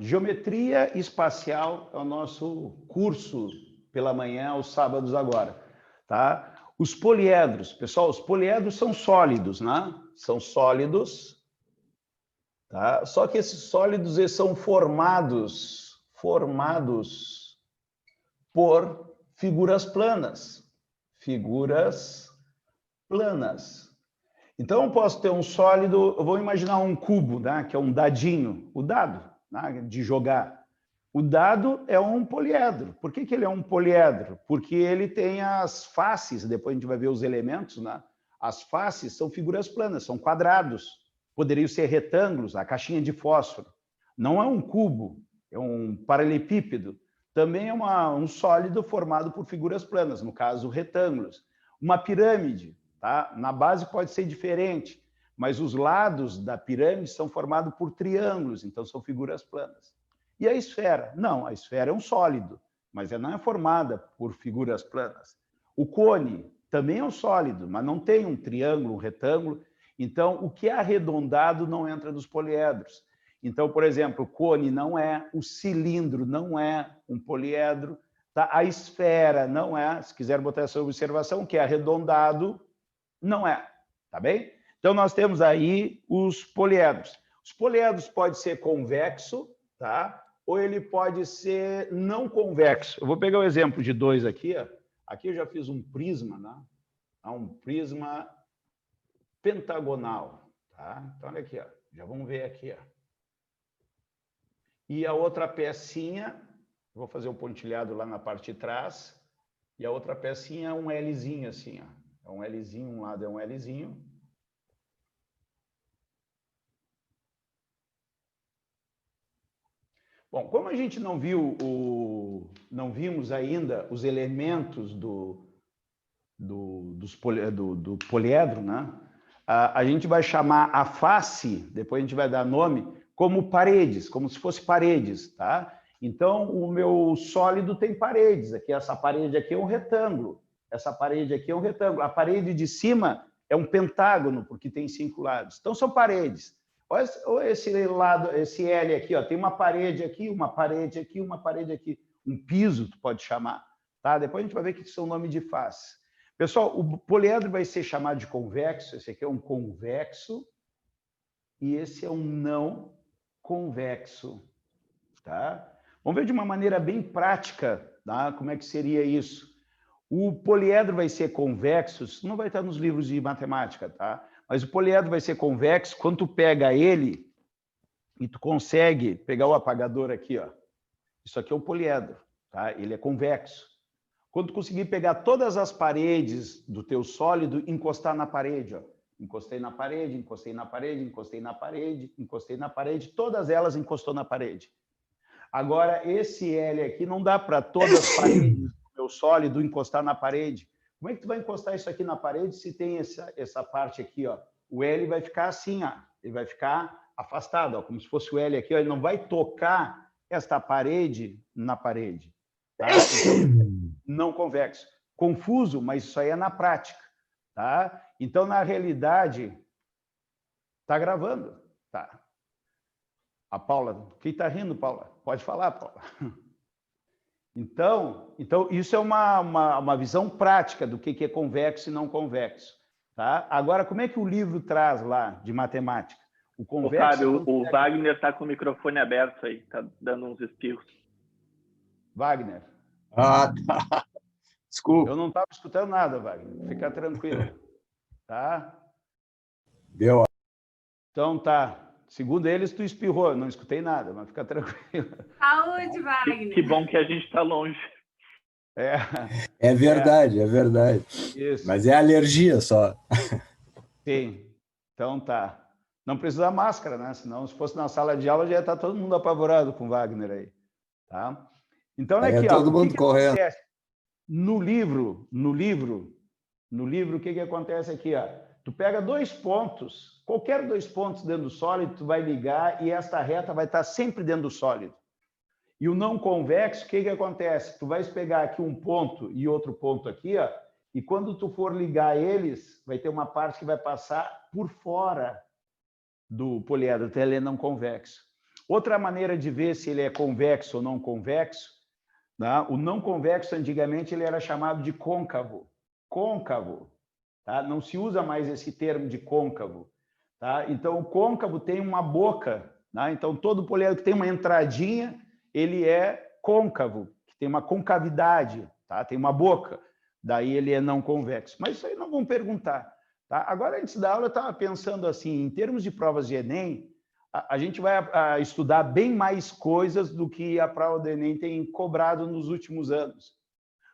Geometria espacial é o nosso curso pela manhã, aos sábados agora, tá? Os poliedros, pessoal, os poliedros são sólidos, né? São sólidos, tá? Só que esses sólidos eles são formados por figuras planas. Figuras planas. Então, eu posso ter um sólido, eu vou imaginar um cubo, né, que é um dadinho, o dado, né, de jogar. O dado é um poliedro. Por que ele é um poliedro? Porque ele tem as faces, depois a gente vai ver os elementos, né? As faces são figuras planas, são quadrados. Poderiam ser retângulos, a caixinha de fósforo. Não é um cubo, é um paralelepípedo. Também é um sólido formado por figuras planas, no caso, retângulos. Uma pirâmide, tá? Na base pode ser diferente, mas os lados da pirâmide são formados por triângulos, então são figuras planas. E a esfera? Não, a esfera é um sólido, mas ela não é formada por figuras planas. O cone também é um sólido, mas não tem um triângulo, um retângulo. Então, o que é arredondado não entra nos poliedros. Então, por exemplo, o cone não é, o cilindro não é um poliedro, tá? A esfera não é, se quiser botar essa observação, o que é arredondado não é, tá bem? Então, nós temos aí os poliedros. Os poliedros podem ser convexo, tá? Ou ele pode ser não convexo. Eu vou pegar o exemplo de dois aqui. Ó. Aqui eu já fiz um prisma, né? Um prisma pentagonal. Tá? Então, olha aqui. Ó. Já vamos ver aqui. Ó. E a outra pecinha, vou fazer um pontilhado lá na parte de trás, e a outra pecinha é um Lzinho assim. Ó. É um Lzinho, um lado é um Lzinho. Bom, como a gente não vimos ainda os elementos do poliedro, né? A gente vai chamar a face, depois a gente vai dar nome, como paredes, como se fosse paredes, tá? Então, o meu sólido tem paredes. Aqui, essa parede aqui é um retângulo. Essa parede aqui é um retângulo. A parede de cima é um pentágono, porque tem 5 lados. Então, são paredes. Olha esse lado, esse L aqui, ó, tem uma parede aqui, uma parede aqui, uma parede aqui. Um piso, tu pode chamar. Tá? Depois a gente vai ver que isso é um nome de face. Pessoal, o poliedro vai ser chamado de convexo. Esse aqui é um convexo e esse é um não convexo. Tá? Vamos ver de uma maneira bem prática, tá? Como é que seria isso. O poliedro vai ser convexo, isso não vai estar nos livros de matemática, tá? Mas o poliedro vai ser convexo quando tu pega ele e tu consegue pegar o apagador aqui, ó. Isso aqui é o poliedro, tá? Ele é convexo. Quando tu conseguir pegar todas as paredes do teu sólido, encostar na parede, ó. Encostei na parede, encostei na parede, encostei na parede, encostei na parede, todas elas encostou na parede. Agora, esse L aqui não dá para todas as paredes do meu sólido encostar na parede. Como é que tu vai encostar isso aqui na parede se tem essa parte aqui, ó? O L vai ficar assim, ó. Ele vai ficar afastado, ó, como se fosse o L aqui, ó. Ele não vai tocar esta parede na parede. Tá? Então, não convexo. Confuso, mas isso aí é na prática. Tá? Então, na realidade, está gravando. Tá. A Paula, quem está rindo, Paula? Pode falar, Paula. Então isso é uma visão prática do que é convexo e não convexo. Tá? Agora, como é que o livro traz lá de matemática? O convexo... Fábio, o Wagner está com o microfone aberto aí, está dando uns espirros. Wagner. Ah, tá. Desculpa. Eu não estava escutando nada, Wagner. Fica tranquilo. Tá? Deu. Então tá. Segundo eles, tu espirrou. Não escutei nada, mas fica tranquilo. Saúde, Wagner. Que bom que a gente está longe. É verdade, é verdade. Isso. Mas é alergia só. Sim. Então tá. Não precisa máscara, né? Senão, se fosse na sala de aula, já ia estar todo mundo apavorado com o Wagner aí. Tá? Então, olha aqui, todo ó, mundo correndo. Acontece? No livro, o que acontece aqui? Ó? Tu pega 2 pontos, qualquer 2 pontos dentro do sólido, tu vai ligar e esta reta vai estar sempre dentro do sólido. E o não convexo, o que acontece? Tu vais pegar aqui um ponto e outro ponto aqui, ó, e quando tu for ligar eles, vai ter uma parte que vai passar por fora do poliedro, até ele é não convexo. Outra maneira de ver se ele é convexo ou não convexo, né? O não convexo, antigamente, ele era chamado de côncavo. Côncavo. Tá? Não se usa mais esse termo de côncavo. Tá? Então, o côncavo tem uma boca. Tá? Então, todo poliedro que tem uma entradinha, ele é côncavo, que tem uma concavidade, tá? Tem uma boca. Daí ele é não convexo. Mas isso aí não vão perguntar. Tá? Agora, antes da aula, eu estava pensando assim, em termos de provas de Enem, a gente vai estudar bem mais coisas do que a prova do Enem tem cobrado nos últimos anos.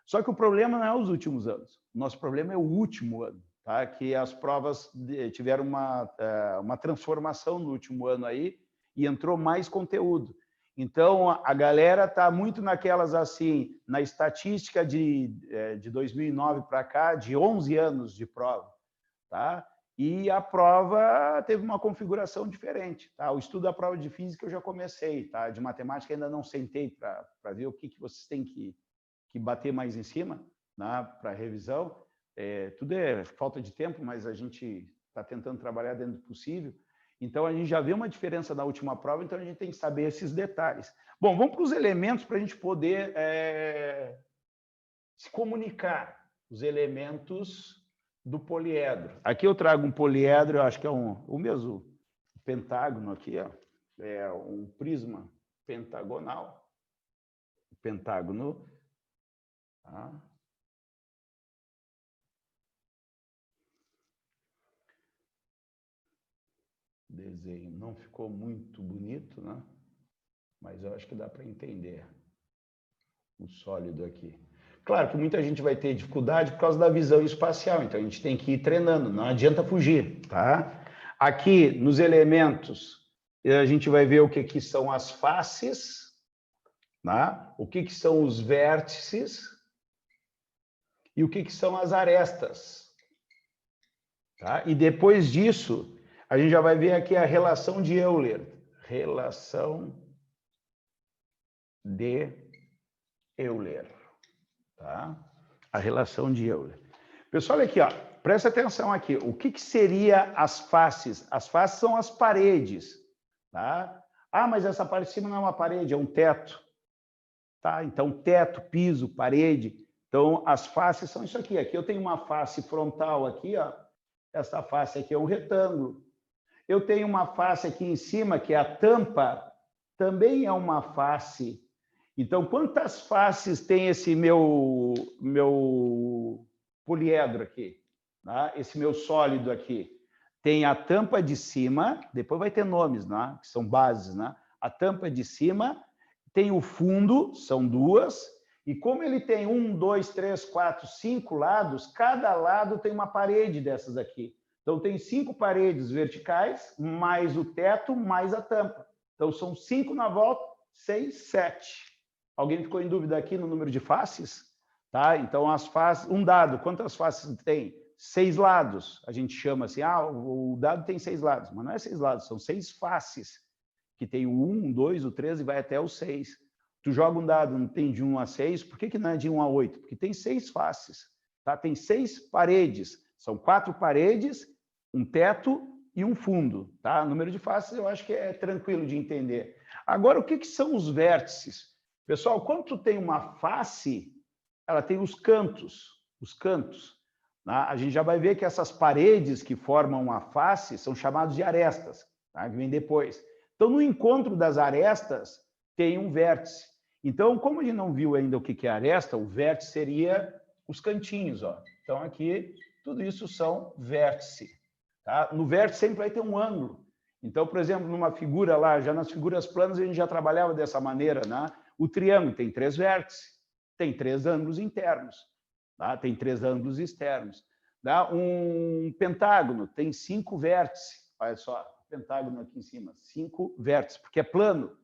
Só que o problema não é os últimos anos. O nosso problema é o último ano, tá? Que as provas tiveram uma transformação no último ano aí e entrou mais conteúdo. Então, a galera está muito naquelas assim, na estatística de 2009 para cá, de 11 anos de prova, tá? E a prova teve uma configuração diferente. Tá? O estudo da prova de física eu já comecei, tá? De matemática ainda não sentei para ver o que vocês têm que bater mais em cima, né? Para revisão. Tudo é falta de tempo, mas a gente está tentando trabalhar dentro do possível. Então, a gente já vê uma diferença na última prova, então a gente tem que saber esses detalhes. Bom, vamos para os elementos para a gente poder se comunicar. Os elementos do poliedro. Aqui eu trago um poliedro, eu acho que é o mesmo pentágono aqui, ó, é um prisma pentagonal. Pentágono. Tá? O desenho não ficou muito bonito, né? Mas eu acho que dá para entender o sólido aqui. Claro que muita gente vai ter dificuldade por causa da visão espacial, então a gente tem que ir treinando, não adianta fugir, tá? Aqui, nos elementos, a gente vai ver o que são as faces, tá? O que são os vértices e o que são as arestas. Tá? E depois disso, a gente já vai ver aqui a relação de Euler. Relação de Euler. Tá? A relação de Euler. Pessoal, olha aqui, ó, presta atenção aqui. O que seria as faces? As faces são as paredes. Tá? Ah, mas essa parte de cima não é uma parede, é um teto. Tá? Então, teto, piso, parede. Então, as faces são isso aqui. Aqui eu tenho uma face frontal aqui, ó. Essa face aqui é um retângulo. Eu tenho uma face aqui em cima, que é a tampa, também é uma face. Então, quantas faces tem esse meu poliedro aqui? Tá? Esse meu sólido aqui? Tem a tampa de cima, depois vai ter nomes, né? Que são bases, né? A tampa de cima, tem o fundo, são duas, e como ele tem 1, 2, 3, 4, 5 lados, cada lado tem uma parede dessas aqui. Então, tem 5 paredes verticais, mais o teto, mais a tampa. Então, são 5 na volta, 6, 7. Alguém ficou em dúvida aqui no número de faces? Tá? Então, as faces... Um dado, quantas faces tem? 6 lados. A gente chama assim, o dado tem 6 lados. Mas não é 6 lados, são 6 faces. Que tem o 1, o 2, o 3 e vai até o 6. Tu joga um dado, não tem de 1 a 6, por que não é de 1 a 8? Porque tem 6 faces. Tá? Tem 6 paredes. São 4 paredes, um teto e um fundo. Tá? O número de faces eu acho que é tranquilo de entender. Agora, o que são os vértices? Pessoal, quando tu tem uma face, ela tem os cantos. Os cantos. Tá? A gente já vai ver que essas paredes que formam a face são chamadas de arestas, tá? Que vem depois. Então, no encontro das arestas, tem um vértice. Então, como a gente não viu ainda o que é aresta, o vértice seria os cantinhos. Ó. Então, aqui, tudo isso são vértice. Tá? No vértice sempre vai ter um ângulo. Então, por exemplo, numa figura lá, já nas figuras planas, a gente já trabalhava dessa maneira, né? O triângulo tem 3 vértices, tem 3 ângulos internos, tá? Tem 3 ângulos externos. Tá? Um pentágono tem 5 vértices. Olha só, pentágono aqui em cima, 5 vértices, porque é plano.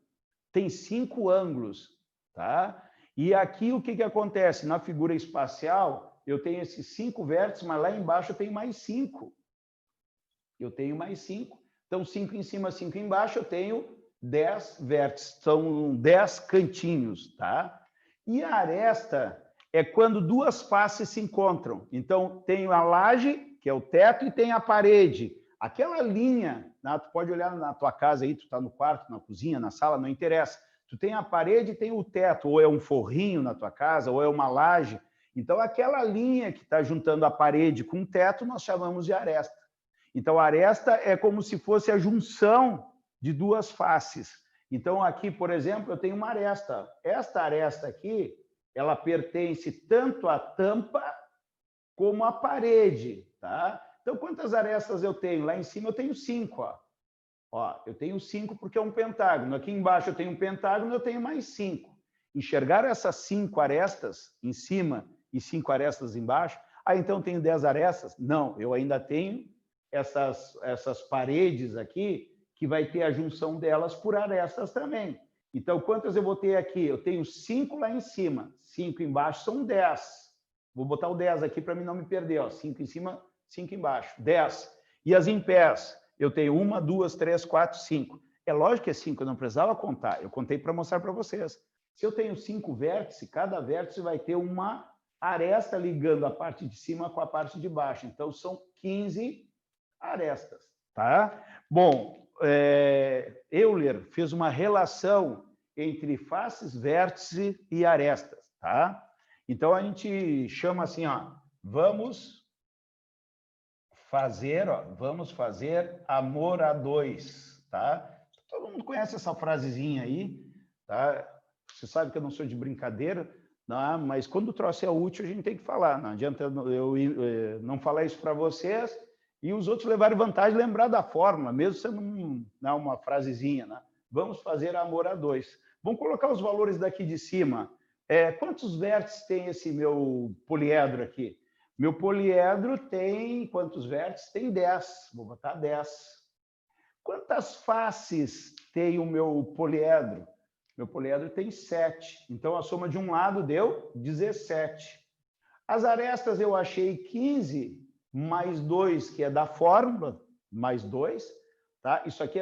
Tem 5 ângulos, tá? E aqui o que acontece? Na figura espacial, eu tenho esses 5 vértices, mas lá embaixo eu tenho mais 5. Eu tenho mais 5. Então, 5 em cima, 5 embaixo, eu tenho 10 vértices. São 10 cantinhos, tá? E a aresta é quando duas faces se encontram. Então, tem a laje, que é o teto, e tem a parede. Aquela linha, né? Tu pode olhar na tua casa aí, tu está no quarto, na cozinha, na sala, não interessa. Tu tem a parede e tem o teto, ou é um forrinho na tua casa, ou é uma laje. Então, aquela linha que está juntando a parede com o teto, nós chamamos de aresta. Então, a aresta é como se fosse a junção de duas faces. Então, aqui, por exemplo, eu tenho uma aresta. Esta aresta aqui, ela pertence tanto à tampa como à parede, tá? Então, quantas arestas eu tenho? Lá em cima eu tenho 5, ó. Ó, eu tenho 5 porque é um pentágono. Aqui embaixo eu tenho um pentágono, eu tenho mais 5. Enxergar essas 5 arestas em cima e 5 arestas embaixo, então eu tenho 10 arestas? Não, eu ainda tenho essas paredes aqui, que vai ter a junção delas por arestas também. Então, quantas eu vou ter aqui? Eu tenho 5 lá em cima, 5 embaixo são 10. Vou botar o 10 aqui para mim não me perder, ó. 5 em cima, 5 embaixo, 10. E as impés? Eu tenho 1, 2, 3, 4, 5. É lógico que é 5, eu não precisava contar, eu contei para mostrar para vocês. Se eu tenho 5 vértices, cada vértice vai ter uma aresta ligando a parte de cima com a parte de baixo. Então, são 15 arestas, tá? Bom, Euler fez uma relação entre faces, vértices e arestas, tá? Então, a gente chama assim, ó, vamos fazer amor a dois, tá? Todo mundo conhece essa frasezinha aí, tá? Você sabe que eu não sou de brincadeira, não, mas quando o troço é útil, a gente tem que falar. Não adianta eu não falar isso para vocês e os outros levarem vantagem e lembrar da fórmula, mesmo sendo uma frasezinha, né? Vamos fazer amor a dois. Vamos colocar os valores daqui de cima. Quantos vértices tem esse meu poliedro aqui? Meu poliedro tem quantos vértices? Tem 10. Vou botar 10. Quantas faces tem o meu poliedro? Meu poliedro tem 7. Então, a soma de um lado deu 17. As arestas eu achei 15, mais 2, que é da fórmula, mais 2. Tá? Isso aqui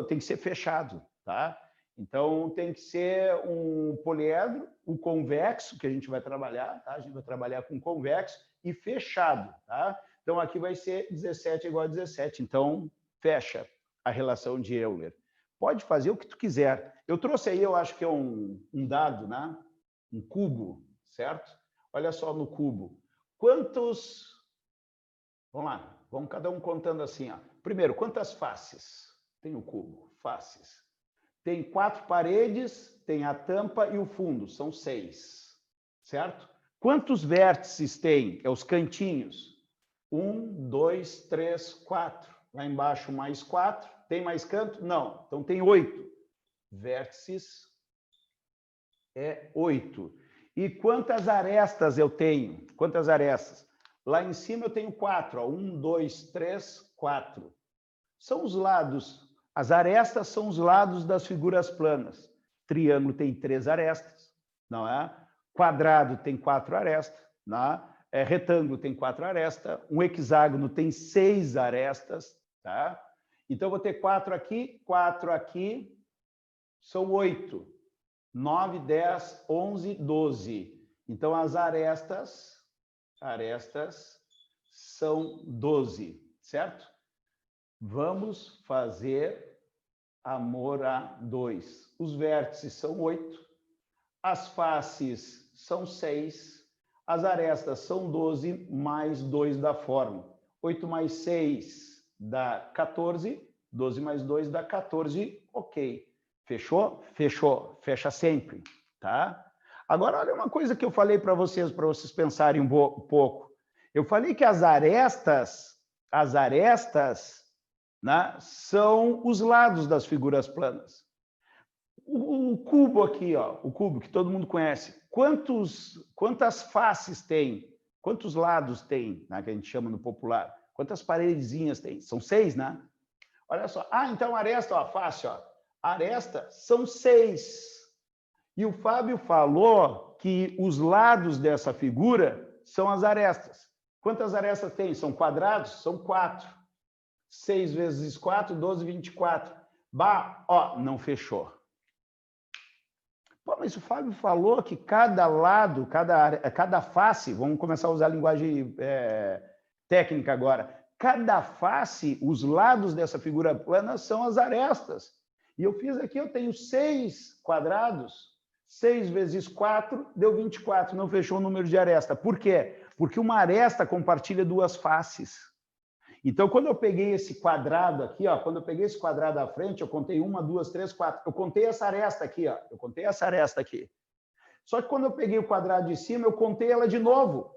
tem que ser fechado. Tá? Então, tem que ser um poliedro, o convexo, que a gente vai trabalhar. Tá? A gente vai trabalhar com convexo e fechado. Tá? Então, aqui vai ser 17 igual a 17. Então, fecha a relação de Euler. Pode fazer o que tu quiser. Eu trouxe aí, eu acho que é um dado, né? Um cubo, certo? Olha só no cubo. Quantos... Vamos lá, vamos cada um contando assim, ó. Primeiro, quantas faces tem o cubo? Faces. Tem 4 paredes, tem a tampa e o fundo, são 6, certo? Quantos vértices tem? É os cantinhos. 1, 2, 3, 4. Lá embaixo mais 4. Tem mais canto? Não. Então tem 8. Vértices é 8. E quantas arestas eu tenho? Quantas arestas? Lá em cima eu tenho 4. 1, 2, 3, 4. São os lados. As arestas são os lados das figuras planas. Triângulo tem 3 arestas, não é? Quadrado tem 4 arestas, não é? Retângulo tem 4 arestas. Um hexágono tem 6 arestas, tá? Então, eu vou ter 4 aqui, são 8. 9, 10, 11, 12. Então, as arestas são 12, certo? Vamos fazer amor a dois. Os vértices são 8, as faces são 6, as arestas são 12, mais 2 da fórmula. 8 mais 6 dá 14, 12 mais 2 dá 14, ok. Fechou? Fechou. Fecha sempre, tá? Agora, olha uma coisa que eu falei para vocês pensarem um pouco. Eu falei que as arestas, né, são os lados das figuras planas. O cubo aqui, ó, o cubo que todo mundo conhece, quantas faces tem? Quantos lados tem, né, que a gente chama no popular? Quantas paredezinhas tem? São 6, né? Olha só. Então aresta, ó, face, ó. Aresta são 6. E o Fábio falou que os lados dessa figura são as arestas. Quantas arestas tem? São quadrados? São 4. 6 vezes 4, 12, 24. Bah, ó, não fechou. Pô, mas o Fábio falou que cada lado, cada face, vamos começar a usar a linguagem técnica agora, cada face, os lados dessa figura plana são as arestas. E eu fiz aqui, eu tenho 6 quadrados, 6 vezes 4 deu 24, não fechou o número de aresta. Por quê? Porque uma aresta compartilha 2 faces. Então, quando eu peguei esse quadrado aqui, ó, quando eu peguei esse quadrado à frente, eu contei 1, 2, 3, 4. Eu contei essa aresta aqui, ó. Eu contei essa aresta aqui. Só que quando eu peguei o quadrado de cima, eu contei ela de novo.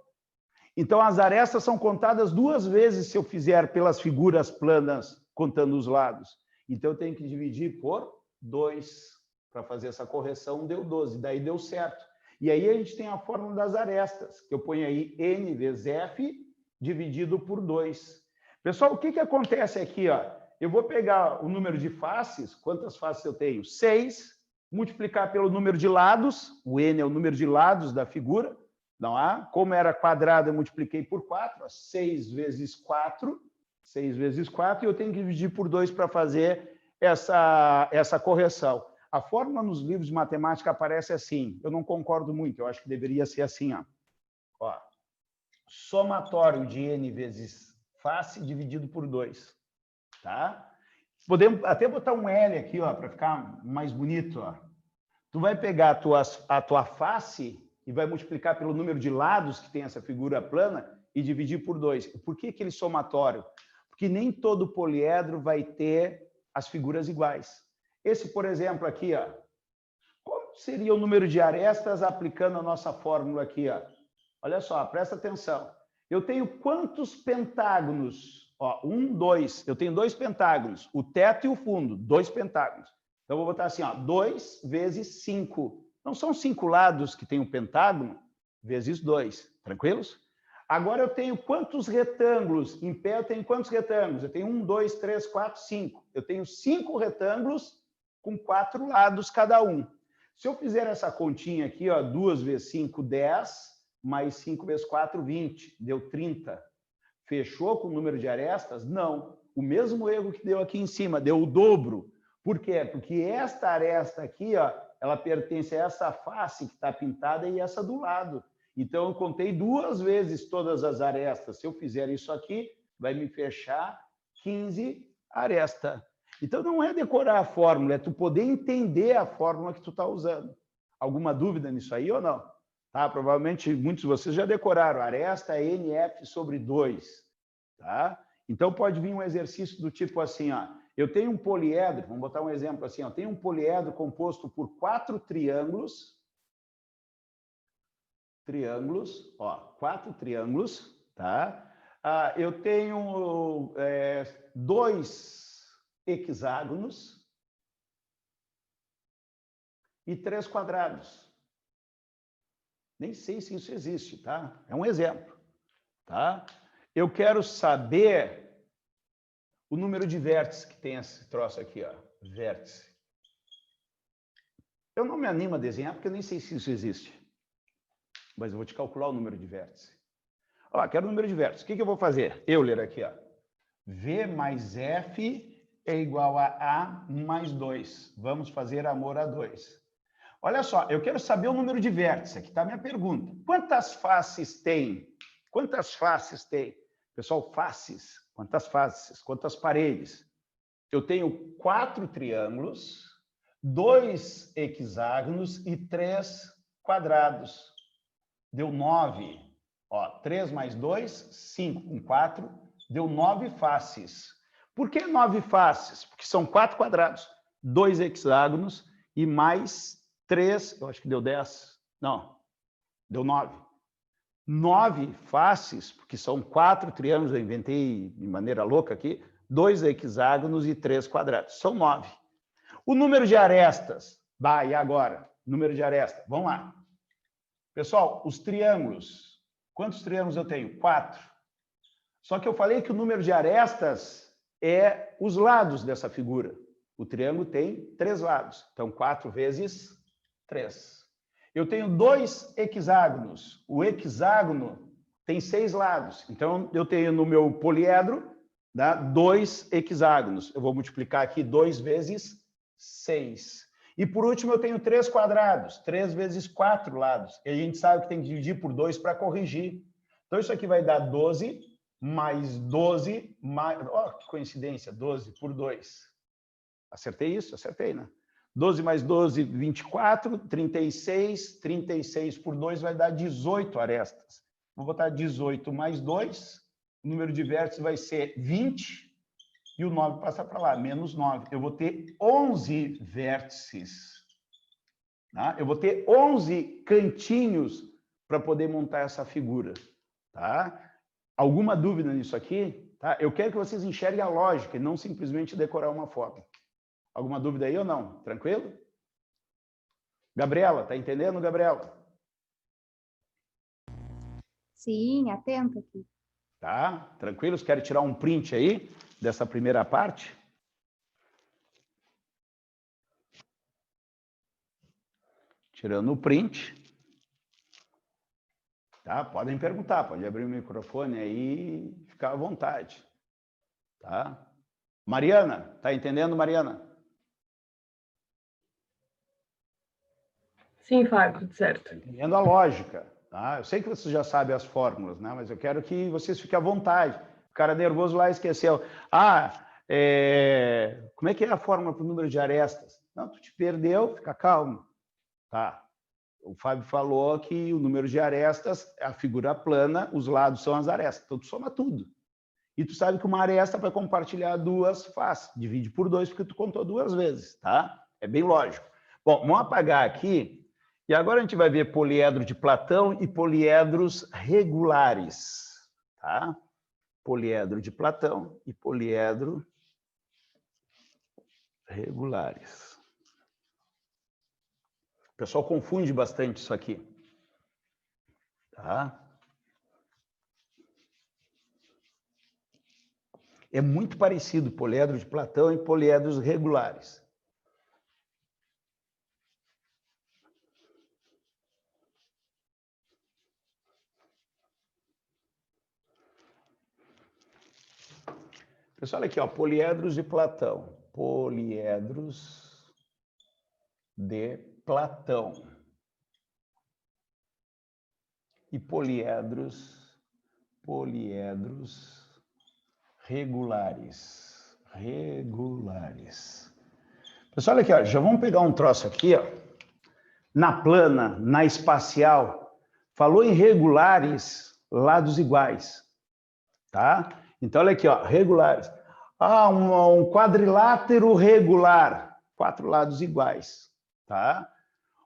Então, as arestas são contadas 2 vezes se eu fizer pelas figuras planas, contando os lados. Então, eu tenho que dividir por 2 para fazer essa correção, deu 12. Daí deu certo. E aí a gente tem a fórmula das arestas, que eu ponho aí N vezes F dividido por 2. Pessoal, o que acontece aqui? Ó? Eu vou pegar o número de faces, quantas faces eu tenho? 6, multiplicar pelo número de lados, o N é o número de lados da figura, não há? Como era quadrado, eu multipliquei por 4, ó, 6 vezes 4, 6 vezes 4, e eu tenho que dividir por 2 para fazer essa correção. A fórmula nos livros de matemática aparece assim, eu não concordo muito, eu acho que deveria ser assim, ó. Somatório de N vezes face dividido por 2, tá? Podemos até botar um L aqui, ó, para ficar mais bonito, ó. Tu vai pegar a tua face e vai multiplicar pelo número de lados que tem essa figura plana e dividir por 2. Por que aquele somatório? Porque nem todo poliedro vai ter as figuras iguais. Esse, por exemplo, aqui, ó. Qual seria o número de arestas aplicando a nossa fórmula aqui, ó? Olha só, presta atenção. Eu tenho quantos pentágonos? Ó, 1, 2. Eu tenho 2 pentágonos, o teto e o fundo, 2 pentágonos. Então, eu vou botar assim, ó, 2 vezes 5. Não são 5 lados que tem um pentágono? Vezes 2. Tranquilos? Agora, eu tenho quantos retângulos? Em pé, eu tenho quantos retângulos? Eu tenho 1, 2, 3, 4, 5. Eu tenho 5 retângulos com 4 lados cada um. Se eu fizer essa continha aqui, ó, 2 vezes 5, 10... mais 5 vezes 4, 20. Deu 30. Fechou com o número de arestas? Não. O mesmo erro que deu aqui em cima, deu o dobro. Por quê? Porque esta aresta aqui, ó, ela pertence a essa face que está pintada e essa do lado. Então, eu contei 2 vezes todas as arestas. Se eu fizer isso aqui, vai me fechar 15 arestas. Então, não é decorar a fórmula, é tu poder entender a fórmula que tu está usando. Alguma dúvida nisso aí ou não? Tá? Provavelmente muitos de vocês já decoraram. Aresta é NF sobre 2. Tá? Então, pode vir um exercício do tipo assim, ó, eu tenho um poliedro, vamos botar um exemplo assim, ó, tenho um poliedro composto por 4 triângulos, ó, 4 triângulos, tá? Eu tenho 2 hexágonos e 3 quadrados. Nem sei se isso existe, tá? É um exemplo, tá? Eu quero saber o número de vértices que tem esse troço aqui, ó, vértice. Eu não me animo a desenhar porque eu nem sei se isso existe. Mas eu vou te calcular o número de vértices. Ó, quero o número de vértices. O que eu vou fazer? Euler aqui, ó. V mais F é igual a A mais 2. Vamos fazer amor a 2. Olha só, eu quero saber o número de vértices. Aqui está a minha pergunta. Quantas faces tem? Quantas faces tem? Pessoal, faces. Quantas faces? Quantas paredes? Eu tenho 4 triângulos, 2 hexágonos e 3 quadrados. Deu 9. Ó, 3 mais 2, 5 com 4, deu 9 faces. Por que 9 faces? Porque são 4 quadrados, 2 hexágonos e mais 3, eu acho que deu 10. Não, deu 9. 9 faces, porque são 4 triângulos, eu inventei de maneira louca aqui, 2 hexágonos e 3 quadrados. São 9. O número de arestas. E agora? Número de arestas. Vamos lá. Pessoal, os triângulos. Quantos triângulos eu tenho? 4. Só que eu falei que o número de arestas é os lados dessa figura. O triângulo tem 3 lados. Então, 4 vezes 3. Eu tenho 2 hexágonos. O hexágono tem 6 lados. Então, eu tenho no meu poliedro 2 hexágonos. Eu vou multiplicar aqui 2 vezes 6. E, por último, eu tenho 3 quadrados. 3 vezes 4 lados. E a gente sabe que tem que dividir por 2 para corrigir. Então, isso aqui vai dar 12 mais 12, mais... Oh, que coincidência, 12 por 2. Acertei isso? Acertei, né? 12 mais 12, 24, 36, 36 por 2 vai dar 18 arestas. Vou botar 18 mais 2, o número de vértices vai ser 20, e o 9 passa para lá, menos 9. Eu vou ter 11 vértices. Tá? Eu vou ter 11 cantinhos para poder montar essa figura. Tá? Alguma dúvida nisso aqui? Tá? Eu quero que vocês enxerguem a lógica e não simplesmente decorar uma fórmula. Alguma dúvida aí ou não? Tranquilo? Gabriela, tá entendendo, Gabriela? Sim, atenta aqui. Tá? Tranquilos? Querem tirar um print aí dessa primeira parte? Tirando o print. Tá? Podem perguntar, pode abrir o microfone aí e ficar à vontade. Tá? Mariana, tá entendendo, Mariana? Sim, Fábio, tudo certo. Tá entendendo a lógica, tá? Eu sei que vocês já sabem as fórmulas, né? Mas eu quero que vocês fiquem à vontade. O cara nervoso lá esqueceu. Como é que é a fórmula para o número de arestas? Não, tu te perdeu, fica calmo. Tá. O Fábio falou que o número de arestas é a figura plana, os lados são as arestas. Então, tu soma tudo. E tu sabe que uma aresta vai compartilhar duas faces. Divide por 2, porque tu contou 2 vezes, tá? É bem lógico. Bom, vamos apagar aqui. E agora a gente vai ver poliedro de Platão e poliedros regulares, tá? Poliedro de Platão e poliedro regulares. O pessoal confunde bastante isso aqui, tá? É muito parecido poliedro de Platão e poliedros regulares. Pessoal, olha aqui, ó, poliedros de Platão. Poliedros de Platão. E poliedros regulares. Pessoal, olha aqui, ó, já vamos pegar um troço aqui, ó. Na plana, na espacial, falou em regulares, lados iguais, tá? Então, olha aqui, ó, regulares. Um quadrilátero regular, 4 lados iguais, tá?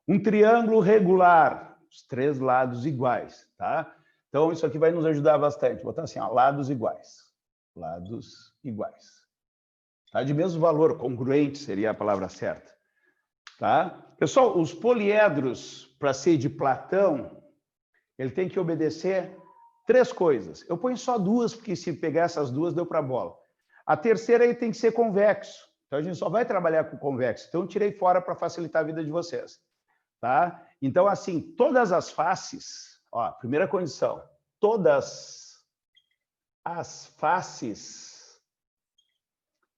Um triângulo regular, os 3 lados iguais, tá? Então, isso aqui vai nos ajudar bastante. Vou botar assim, ó, lados iguais. Lados iguais. Tá? De mesmo valor, congruente seria a palavra certa. Tá? Pessoal, os poliedros, para ser de Platão, ele tem que obedecer 3 coisas. Eu ponho só 2, porque se pegar essas 2, deu para a bola. A terceira aí tem que ser convexo. Então, a gente só vai trabalhar com convexo. Então, eu tirei fora para facilitar a vida de vocês. Tá? Então, assim, todas as faces, ó, primeira condição, todas as faces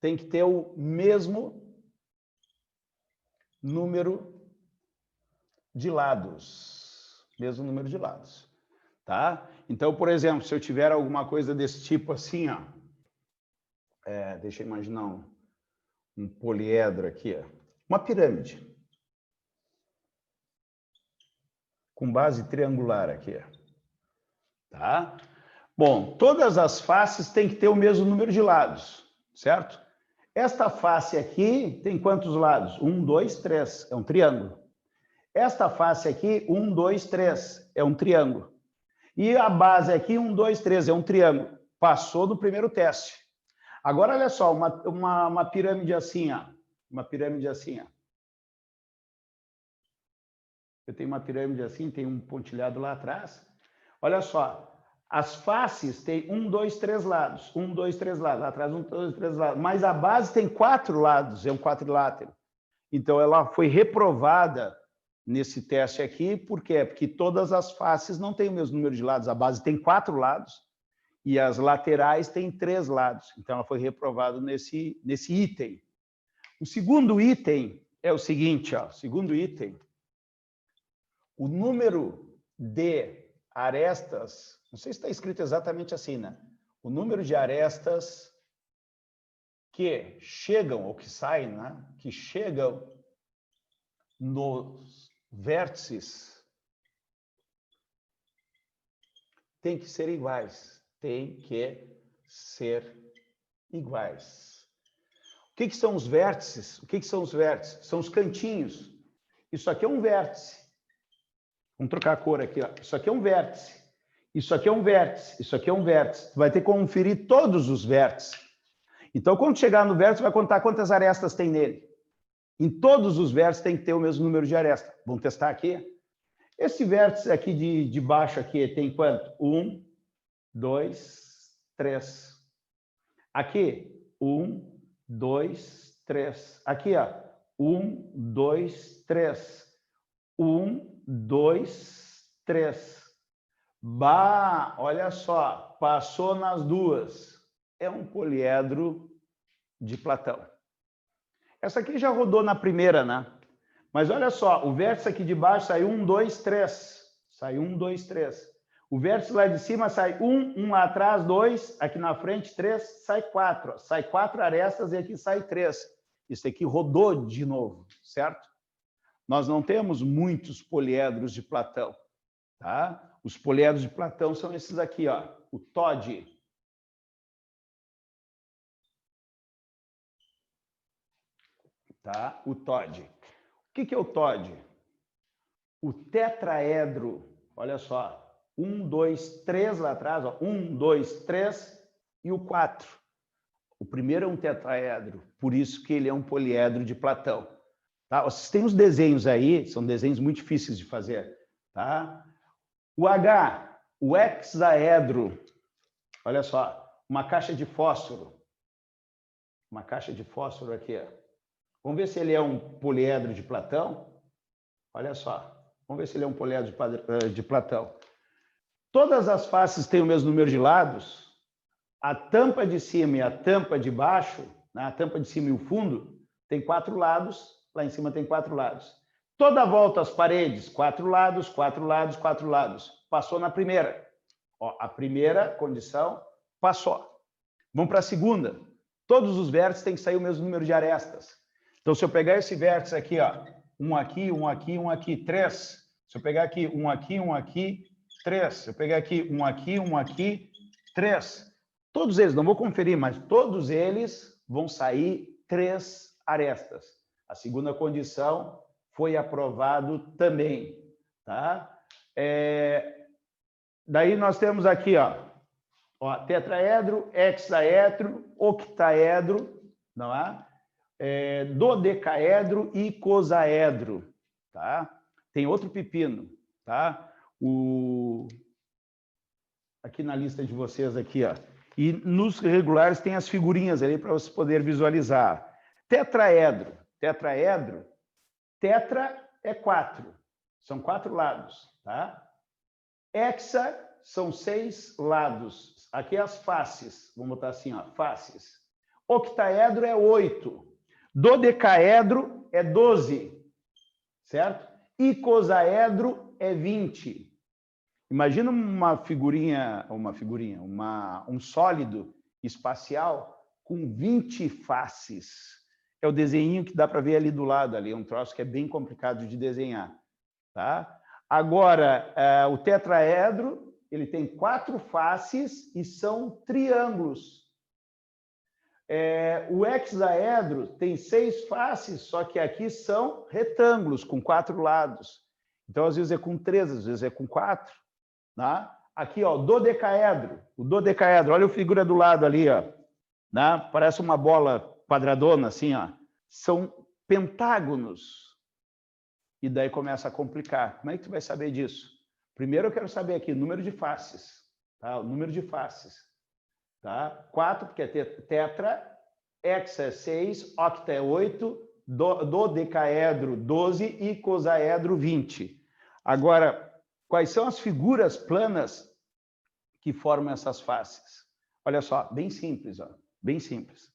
têm que ter o mesmo número de lados. Mesmo número de lados. Tá? Então, por exemplo, se eu tiver alguma coisa desse tipo assim, ó, deixa eu imaginar um poliedro aqui, ó, uma pirâmide. Com base triangular aqui. Tá? Bom, todas as faces têm que ter o mesmo número de lados, certo? Esta face aqui tem quantos lados? 1, 2, 3, é um triângulo. Esta face aqui, 1, 2, 3, é um triângulo. E a base aqui, 1, 2, 3, é um triângulo. Passou do primeiro teste. Agora, olha só, uma pirâmide assim, ó. Uma pirâmide assim, ó. Eu tenho uma pirâmide assim, tem um pontilhado lá atrás. Olha só, as faces têm 1, 2, 3 lados. 1, 2, 3 lados. Lá atrás, 1, 2, 3 lados. Mas a base tem 4 lados, é um quadrilátero. Então, ela foi reprovada nesse teste aqui. Por quê? Porque todas as faces não têm o mesmo número de lados. A base tem 4 lados e as laterais têm 3 lados. Então, ela foi reprovada nesse item. O segundo item é o seguinte, ó. O segundo item... O número de arestas, não sei se está escrito exatamente assim, né? o número de arestas que chegam, ou que saem, né? Que chegam nos vértices tem que ser iguais. Tem que ser iguais. O que são os vértices? O que são os vértices? São os cantinhos. Isso aqui é um vértice. Vamos trocar a cor aqui, ó. Isso aqui é um vértice. Isso aqui é um vértice. Isso aqui é um vértice. Tu vai ter que conferir todos os vértices. Então, quando chegar no vértice, vai contar quantas arestas tem nele. Em todos os vértices tem que ter o mesmo número de arestas. Vamos testar aqui? Esse vértice aqui de baixo aqui tem quanto? 1, 2, 3. Aqui, 1, 2, 3. Aqui, ó. 1, 2, 3. 1, 2, 3. Bah, olha só, passou nas duas. É um poliedro de Platão. Essa aqui já rodou na primeira, né? Mas olha só, o vértice aqui de baixo sai 1, 2, 3. Sai 1, 2, 3. O vértice lá de cima sai 1 lá atrás, 2. Aqui na frente, 3. Sai 4. Sai 4 arestas e aqui sai 3. Isso aqui rodou de novo, certo? Nós não temos muitos poliedros de Platão, tá? Os poliedros de Platão são esses aqui, ó. O TOD. Tá? O TOD. O que é o TOD? O tetraedro. Olha só. 1, 2, 3 lá atrás. Ó. 1, 2, 3 e o 4. O primeiro é um tetraedro. Por isso que ele é um poliedro de Platão. Tá? Vocês têm os desenhos aí. São desenhos muito difíceis de fazer. Tá? O H. O hexaedro. Olha só. Uma caixa de fósforo. Uma caixa de fósforo aqui, ó. Vamos ver se ele é um poliedro de Platão. Olha só. Vamos ver se ele é um poliedro de Platão. Todas as faces têm o mesmo número de lados. A tampa de cima e a tampa de baixo, né? A tampa de cima e o fundo, tem 4 lados. Lá em cima tem 4 lados. Toda a volta às paredes, 4 lados, 4 lados, 4 lados. Passou na primeira. Ó, a primeira condição passou. Vamos para a segunda. Todos os vértices têm que sair o mesmo número de arestas. Então, se eu pegar esse vértice aqui, ó, um aqui, um aqui, um aqui, 3. Se eu pegar aqui, um aqui, 3. Se eu pegar aqui, um aqui, 3. Todos eles, não vou conferir, mas todos eles vão sair 3 arestas. A segunda condição foi aprovado também, tá? Daí nós temos aqui, ó, tetraedro, hexaedro, octaedro, não é? Dodecaedro e icosaedro, tá? Tem outro pepino, tá? Aqui na lista de vocês aqui, ó. E nos regulares tem as figurinhas ali para você poder visualizar. Tetraedro. Tetraedro. Tetra é 4. São 4 lados, tá? Hexa são 6 lados. Aqui as faces. Vamos botar assim, ó, faces. Octaedro é 8. Dodecaedro é 12, certo? Icosaedro é 20. Imagina um sólido espacial com 20 faces. É o desenho que dá para ver ali do lado, ali, um troço que é bem complicado de desenhar, tá? Agora, o tetraedro, ele tem 4 faces e são triângulos. O hexaedro tem 6 faces, só que aqui são retângulos, com 4 lados. Então, às vezes é com 3, às vezes é com 4. Né? Aqui, ó, dodecaedro. O dodecaedro, olha a figura do lado ali, ó. Né? Parece uma bola quadradona, assim, ó. São pentágonos. E daí começa a complicar. Como é que tu vai saber disso? Primeiro eu quero saber aqui o número de faces. Tá? O número de faces. Tá? 4, porque é tetra, hexa é 6, octa é 8, dodecaedro 12 e icosaedro 20. Agora, quais são as figuras planas que formam essas faces? Olha só, bem simples, ó, bem simples.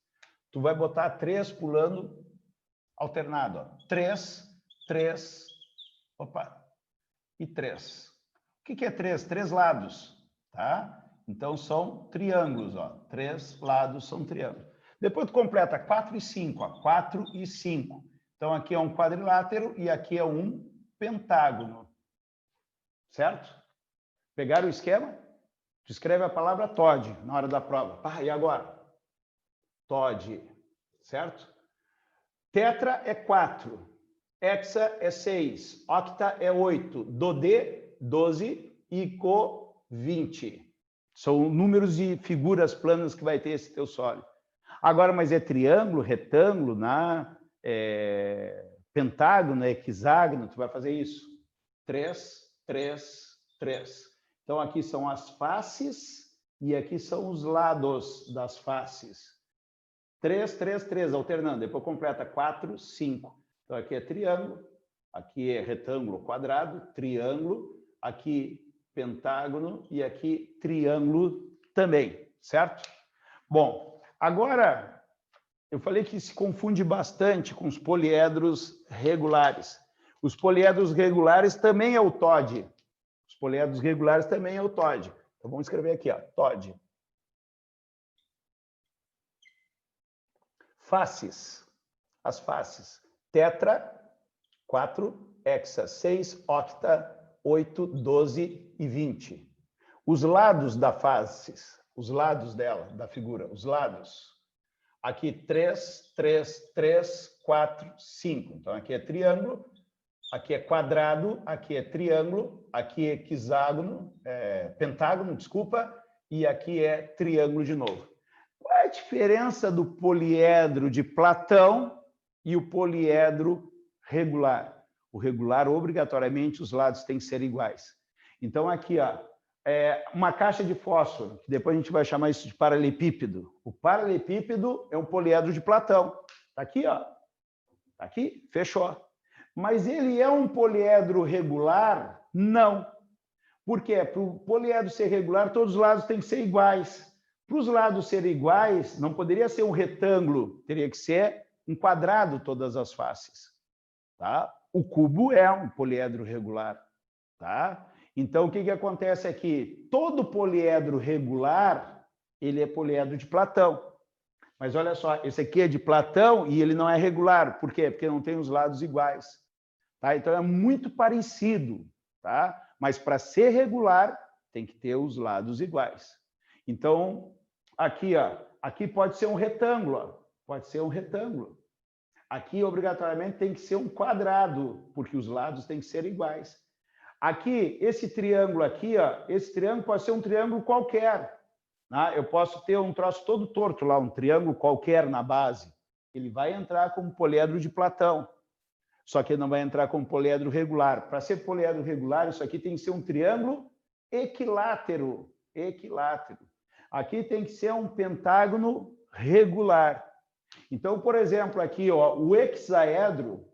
Tu vai botar 3 pulando alternado, ó. 3, 3, opa, e 3. O que é 3? 3 lados, tá? Então, são triângulos, ó. 3 lados são triângulos. Depois tu completa 4 e 5, ó. 4 e 5. Então, aqui é um quadrilátero e aqui é um pentágono. Certo? Pegaram o esquema? Tu escreve a palavra TOD na hora da prova. E agora? TOD. Certo? Tetra é 4. Hexa é 6. Octa é 8. Dodê, 12. Ico, 20. São números de figuras planas que vai ter esse teu sólido. Agora, mas é triângulo, retângulo, pentágono, hexágono, tu vai fazer isso. 3, 3, 3. Então, aqui são as faces e aqui são os lados das faces. 3, 3, 3, alternando. Depois completa 4, 5. Então, aqui é triângulo, aqui é retângulo, quadrado, triângulo, aqui pentágono e aqui triângulo também, certo? Bom, agora eu falei que se confunde bastante com os poliedros regulares. Os poliedros regulares também é o TOD. Os poliedros regulares também é o TOD. Então vamos escrever aqui, ó, TOD. Faces. As faces. Tetra, 4, hexa, 6, octa, 8, 12 e 20. Os lados da faces, os lados dela, da figura, os lados. Aqui 3, 3, 3, 4, 5. Então aqui é triângulo, aqui é quadrado, aqui é triângulo, aqui é hexágono, pentágono, desculpa, e aqui é triângulo de novo. Qual é a diferença do poliedro de Platão e o poliedro regular? O regular, obrigatoriamente, os lados têm que ser iguais. Então, aqui, ó, uma caixa de fósforo, que depois a gente vai chamar isso de paralelepípedo. O paralelepípedo é um poliedro de Platão. Está aqui, ó. Está aqui, fechou. Mas ele é um poliedro regular? Não. Por quê? Para o poliedro ser regular, todos os lados têm que ser iguais. Para os lados serem iguais, não poderia ser um retângulo, teria que ser um quadrado todas as faces. Tá? O cubo é um poliedro regular. Tá? Então, o que acontece aqui? Todo poliedro regular, ele é poliedro de Platão. Mas olha só, esse aqui é de Platão e ele não é regular. Por quê? Porque não tem os lados iguais. Tá? Então, é muito parecido. Tá? Mas, para ser regular, tem que ter os lados iguais. Então, aqui, ó, aqui pode ser um retângulo. Ó, pode ser um retângulo. Aqui, obrigatoriamente, tem que ser um quadrado, porque os lados têm que ser iguais. Aqui, esse triângulo aqui, ó, esse triângulo pode ser um triângulo qualquer. Né? Eu posso ter um troço todo torto lá, um triângulo qualquer na base. Ele vai entrar como poliedro de Platão. Só que ele não vai entrar como poliedro regular. Para ser poliedro regular, isso aqui tem que ser um triângulo equilátero. Equilátero. Aqui tem que ser um pentágono regular. Então, por exemplo, aqui, ó, o hexaedro,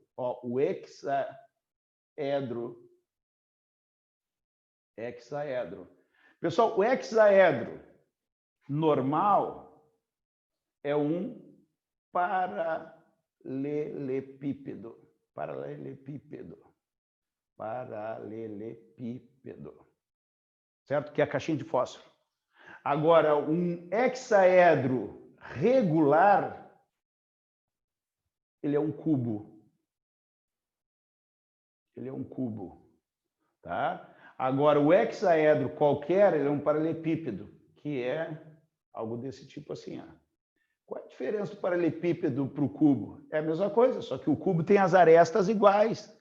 hexaedro. Pessoal, o hexaedro normal é um paralelepípedo. Paralelepípedo. Certo? Que é a caixinha de fósforo. Agora, um hexaedro regular, ele é um cubo. Ele é um cubo. Tá? Agora, o hexaedro qualquer, ele é um paralelepípedo, que é algo desse tipo assim. Ó. Qual é a diferença do paralelepípedo para o cubo? É a mesma coisa, só que o cubo tem as arestas iguais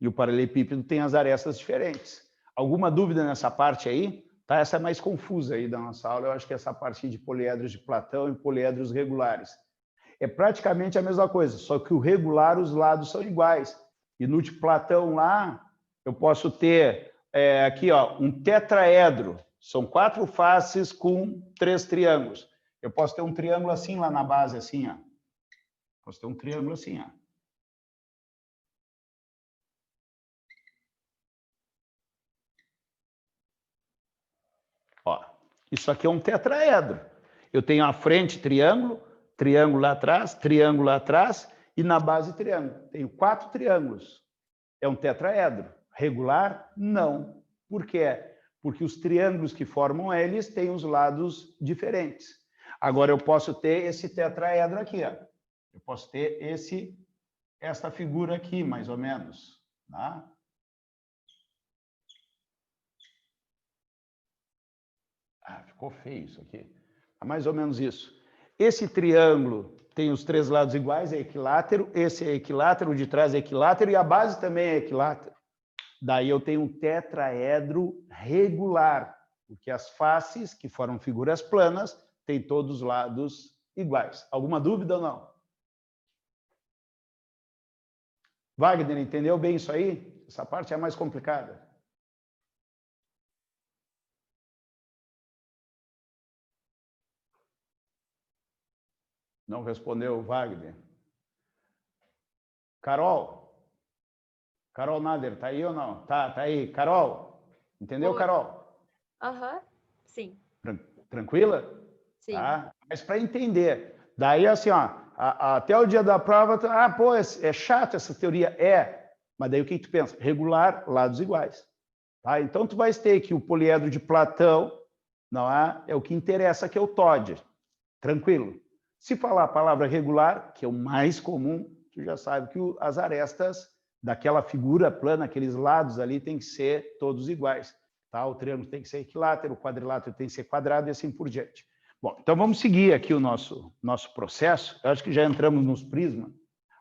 e o paralelepípedo tem as arestas diferentes. Alguma dúvida nessa parte aí? Tá? Essa é mais confusa aí da nossa aula. Eu acho que essa parte de poliedros de Platão e poliedros regulares. É praticamente a mesma coisa, só que o regular, os lados são iguais. E no de Platão lá, eu posso ter aqui, ó, um tetraedro. São 4 faces com 3 triângulos. Eu posso ter um triângulo assim lá na base, assim, ó. Posso ter um triângulo assim, ó. Ó, isso aqui é um tetraedro. Eu tenho à frente triângulo, triângulo lá atrás e na base triângulo. Tenho 4 triângulos. É um tetraedro. Regular? Não. Por quê? porque os triângulos que formam eles têm os lados diferentes. Agora, eu posso ter esse tetraedro aqui, ó. Eu posso ter esta figura aqui, mais ou menos, tá? Ah, ficou feio isso aqui. É mais ou menos isso. Esse triângulo tem os três lados iguais, é equilátero. Esse é equilátero, o de trás é equilátero e a base também é equilátero. Daí eu tenho um tetraedro regular, porque as faces, que formam figuras planas, têm todos os lados iguais. Alguma dúvida ou não? Wagner, entendeu bem isso aí? Essa parte é a mais complicada. Não respondeu, Wagner. Carol? Carol Nader, tá aí ou não? Tá aí. Carol? Entendeu, Carol? Aham, sim. Tranquila? Sim. Tá? Mas para entender. Daí, assim, ó, até o dia da prova, pô, é chato essa teoria. É, mas daí o que tu pensa? Regular, lados iguais. Tá? Então, tu vai ter que o poliedro de Platão, não é o que interessa, que é o TOD. Tranquilo? Se falar a palavra regular, que é o mais comum, tu já sabe que as arestas daquela figura plana, aqueles lados ali, tem que ser todos iguais. Tá? O triângulo tem que ser equilátero, o quadrilátero tem que ser quadrado e assim por diante. Bom, então vamos seguir aqui o nosso processo. Eu acho que já entramos nos prismas.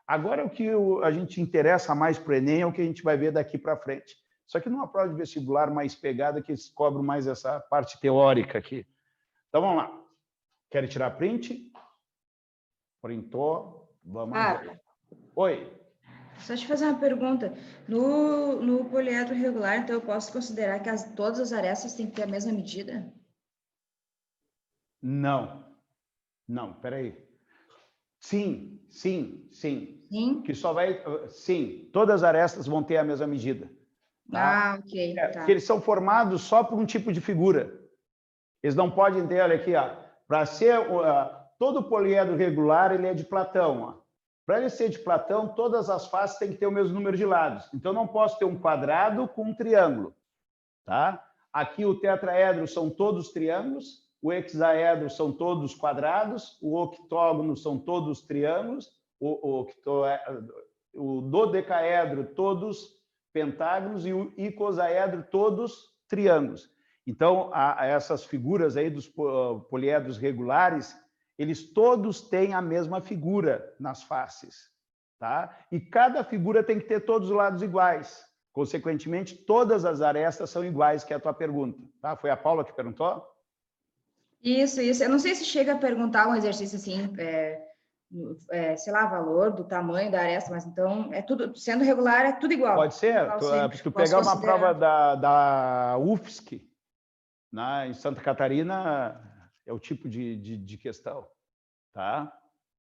Agora, o que a gente interessa mais para o Enem é o que a gente vai ver daqui para frente. Só que numa prova de vestibular mais pegada, que eles cobram mais essa parte teórica aqui. Então, vamos lá. Quer tirar print? Printou? Vamos ver. Oi. Só te fazer uma pergunta. No poliedro regular, então, eu posso considerar que todas as arestas têm que ter a mesma medida? Não. Não, peraí. Sim. Sim? Que só vai... Sim, todas as arestas vão ter a mesma medida. Tá? Ok. Tá. Porque eles são formados só por um tipo de figura. Eles não podem ter, olha aqui, ó, para ser... todo poliedro regular, ele é de Platão, ó. Para ele ser de Platão, todas as faces têm que ter o mesmo número de lados. Então, não posso ter um quadrado com um triângulo. Tá? Aqui, o tetraedro são todos triângulos, o hexaedro são todos quadrados, o octógono são todos triângulos, o dodecaedro, todos pentágonos, e o icosaedro, todos triângulos. Então, essas figuras aí dos poliedros regulares, eles todos têm a mesma figura nas faces, tá? E cada figura tem que ter todos os lados iguais. Consequentemente, todas as arestas são iguais, que é a tua pergunta, tá? Foi a Paula que perguntou? Isso. Eu não sei se chega a perguntar um exercício assim, sei lá, valor do tamanho da aresta, mas então, é tudo, sendo regular, é tudo igual. Pode ser. Tu pegar uma prova da UFSC, em Santa Catarina, é o tipo de questão, tá?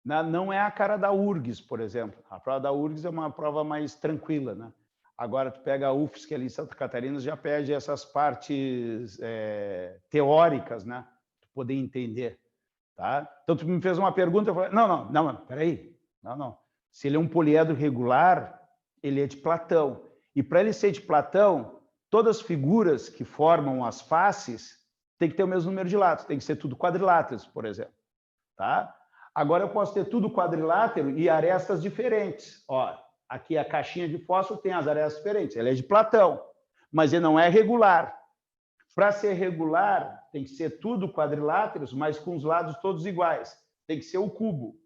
Não é a cara da URGS, por exemplo. A prova da URGS é uma prova mais tranquila, né? Agora, tu pega a UFSC ali em Santa Catarina, já pede essas partes teóricas, né? Tu poder entender, tá? Então, tu me fez uma pergunta, eu falei, não, peraí. Não. Se ele é um poliedro regular, ele é de Platão. E para ele ser de Platão, todas as figuras que formam as faces tem que ter o mesmo número de lados, tem que ser tudo quadriláteros, por exemplo. Tá? Agora eu posso ter tudo quadrilátero e arestas diferentes. Ó, aqui a caixinha de fósforo tem as arestas diferentes, ela é de Platão, mas ele não é regular. Para ser regular, tem que ser tudo quadriláteros, mas com os lados todos iguais. Tem que ser o cubo,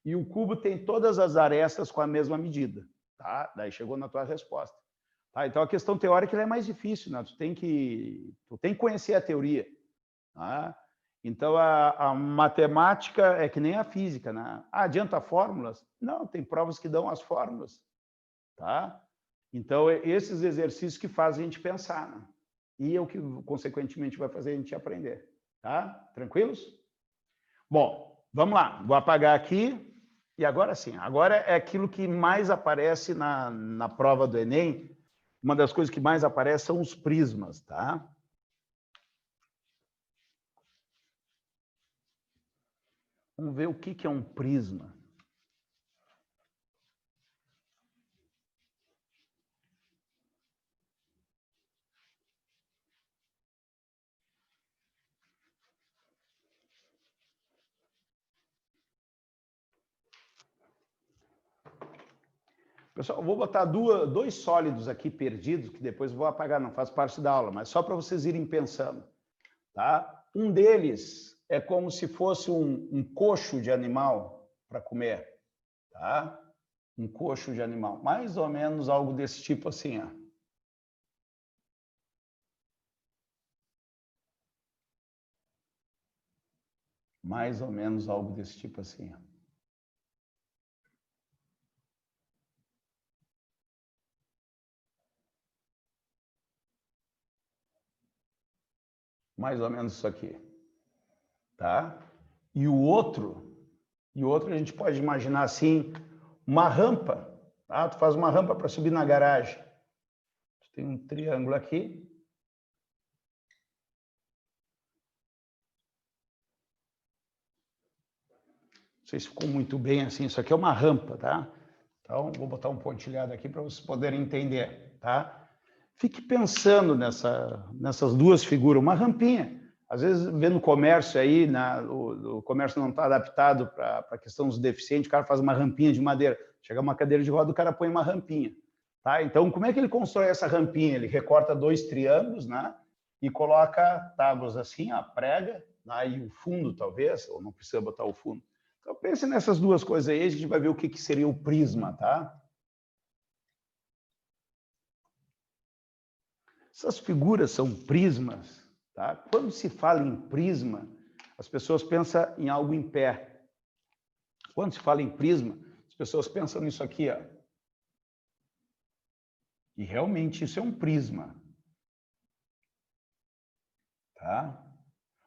E o cubo tem todas as arestas com a mesma medida. Tá? Daí chegou na tua resposta. Tá? Então, a questão teórica ela é mais difícil, né? Tu tem que conhecer a teoria. Tá? Então, a matemática é que nem a física, né? Adianta fórmulas? Não, tem provas que dão as fórmulas. Tá? Então, esses exercícios que fazem a gente pensar, né? E é o que, consequentemente, vai fazer a gente aprender. Tá? Tranquilos? Bom, vamos lá. Vou apagar aqui. E agora sim, agora é aquilo que mais aparece na prova do Enem. Uma das coisas que mais aparece são os prismas, tá? Vamos ver o que é um prisma. Pessoal, eu vou botar dois sólidos aqui perdidos, que depois eu vou apagar, não faz parte da aula, mas só para vocês irem pensando. Tá? Um deles é como se fosse um coxo de animal para comer. Tá? Um coxo de animal. Mais ou menos algo desse tipo assim, ó. Mais ou menos algo desse tipo assim, ó. Mais ou menos isso aqui. Tá? E o outro a gente pode imaginar assim, uma rampa. Tá? Tu faz uma rampa para subir na garagem. Tem um triângulo aqui. Não sei se ficou muito bem assim. Isso aqui é uma rampa, tá? Então, vou botar um pontilhado aqui para vocês poderem entender, tá? Fique pensando nessas duas figuras, uma rampinha. Às vezes, vê no comércio aí, o comércio não está adaptado para a questão dos deficientes, o cara faz uma rampinha de madeira. Chega uma cadeira de roda, o cara põe uma rampinha. Tá? Então, como é que ele constrói essa rampinha? Ele recorta dois triângulos, né? E coloca tábuas assim, a prega, né? E o fundo, talvez, ou não precisa botar o fundo. Então, pense nessas duas coisas aí, a gente vai ver o que seria o prisma, tá? Essas figuras são prismas, tá? Quando se fala em prisma, as pessoas pensam em algo em pé. Quando se fala em prisma, as pessoas pensam nisso aqui, ó. E realmente isso é um prisma. Tá?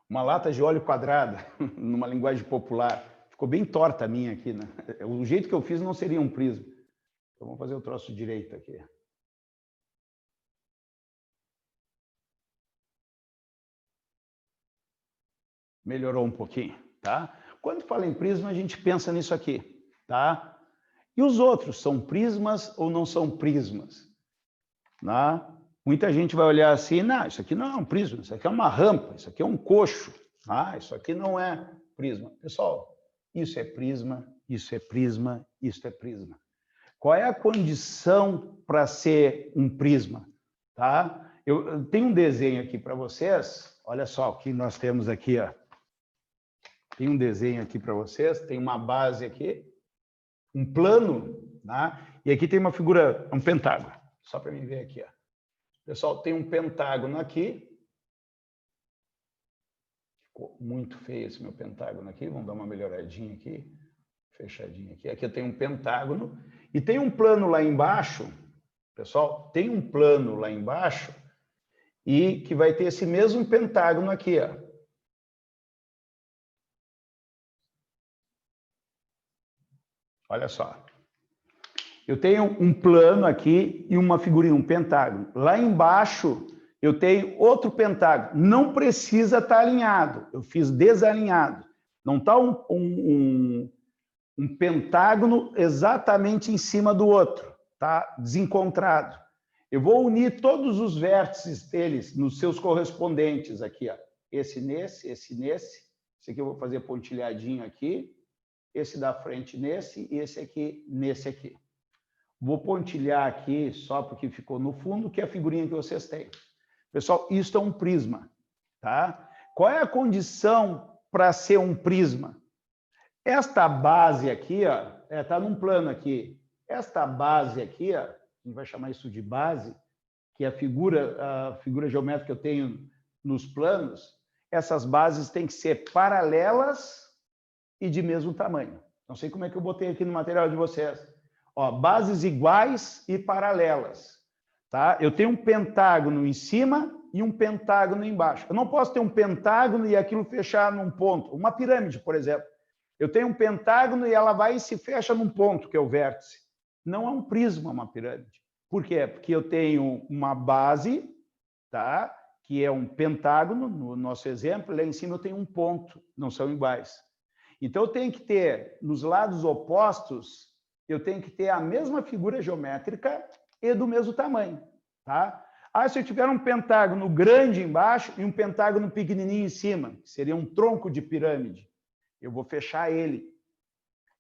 Uma lata de óleo quadrada, numa linguagem popular. Ficou bem torta a minha aqui, né? O jeito que eu fiz não seria um prisma. Então, vamos fazer o troço direito aqui. Melhorou um pouquinho, tá? Quando fala em prisma, a gente pensa nisso aqui, tá? E os outros, são prismas ou não são prismas? Né? Muita gente vai olhar assim, não, isso aqui não é um prisma, isso aqui é uma rampa, isso aqui é um coxo, isso aqui não é prisma. Pessoal, isso é prisma, isso é prisma, isso é prisma. Qual é a condição para ser um prisma? Tá? Eu tenho um desenho aqui para vocês, olha só o que nós temos aqui, ó. Tem um desenho aqui para vocês, tem uma base aqui, um plano, né? E aqui tem uma figura, um pentágono. Só para mim ver aqui, ó. Pessoal, tem um pentágono aqui. Ficou muito feio esse meu pentágono aqui. Vamos dar uma melhoradinha aqui. Fechadinho aqui. Aqui eu tenho um pentágono. E tem um plano lá embaixo. Pessoal, tem um plano lá embaixo. E que vai ter esse mesmo pentágono aqui, ó. Olha só. Eu tenho um plano aqui e uma figurinha, um pentágono. Lá embaixo, eu tenho outro pentágono. Não precisa estar alinhado. Eu fiz desalinhado. Não está um pentágono exatamente em cima do outro. Está desencontrado. Eu vou unir todos os vértices deles nos seus correspondentes aqui, ó. Esse nesse, esse nesse. Esse aqui eu vou fazer pontilhadinho aqui. Esse da frente nesse e esse aqui nesse aqui. Vou pontilhar aqui só porque ficou no fundo, que é a figurinha que vocês têm. Pessoal, isso é um prisma, tá? Qual é a condição para ser um prisma? Esta base aqui, ó, tá num plano aqui. Esta base aqui, ó, a gente vai chamar isso de base, que é a figura geométrica que eu tenho nos planos. Essas bases têm que ser paralelas e de mesmo tamanho. Não sei como é que eu botei aqui no material de vocês. Ó, bases iguais e paralelas. Tá? Eu tenho um pentágono em cima e um pentágono embaixo. Eu não posso ter um pentágono e aquilo fechar num ponto. Uma pirâmide, por exemplo. Eu tenho um pentágono e ela vai e se fecha num ponto, que é o vértice. Não é um prisma, uma pirâmide. Por quê? Porque eu tenho uma base, tá? Que é um pentágono, no nosso exemplo, lá em cima eu tenho um ponto, não são iguais. Então, eu tenho que ter, nos lados opostos, eu tenho que ter a mesma figura geométrica e do mesmo tamanho, tá? Se eu tiver um pentágono grande embaixo e um pentágono pequenininho em cima, que seria um tronco de pirâmide, eu vou fechar ele.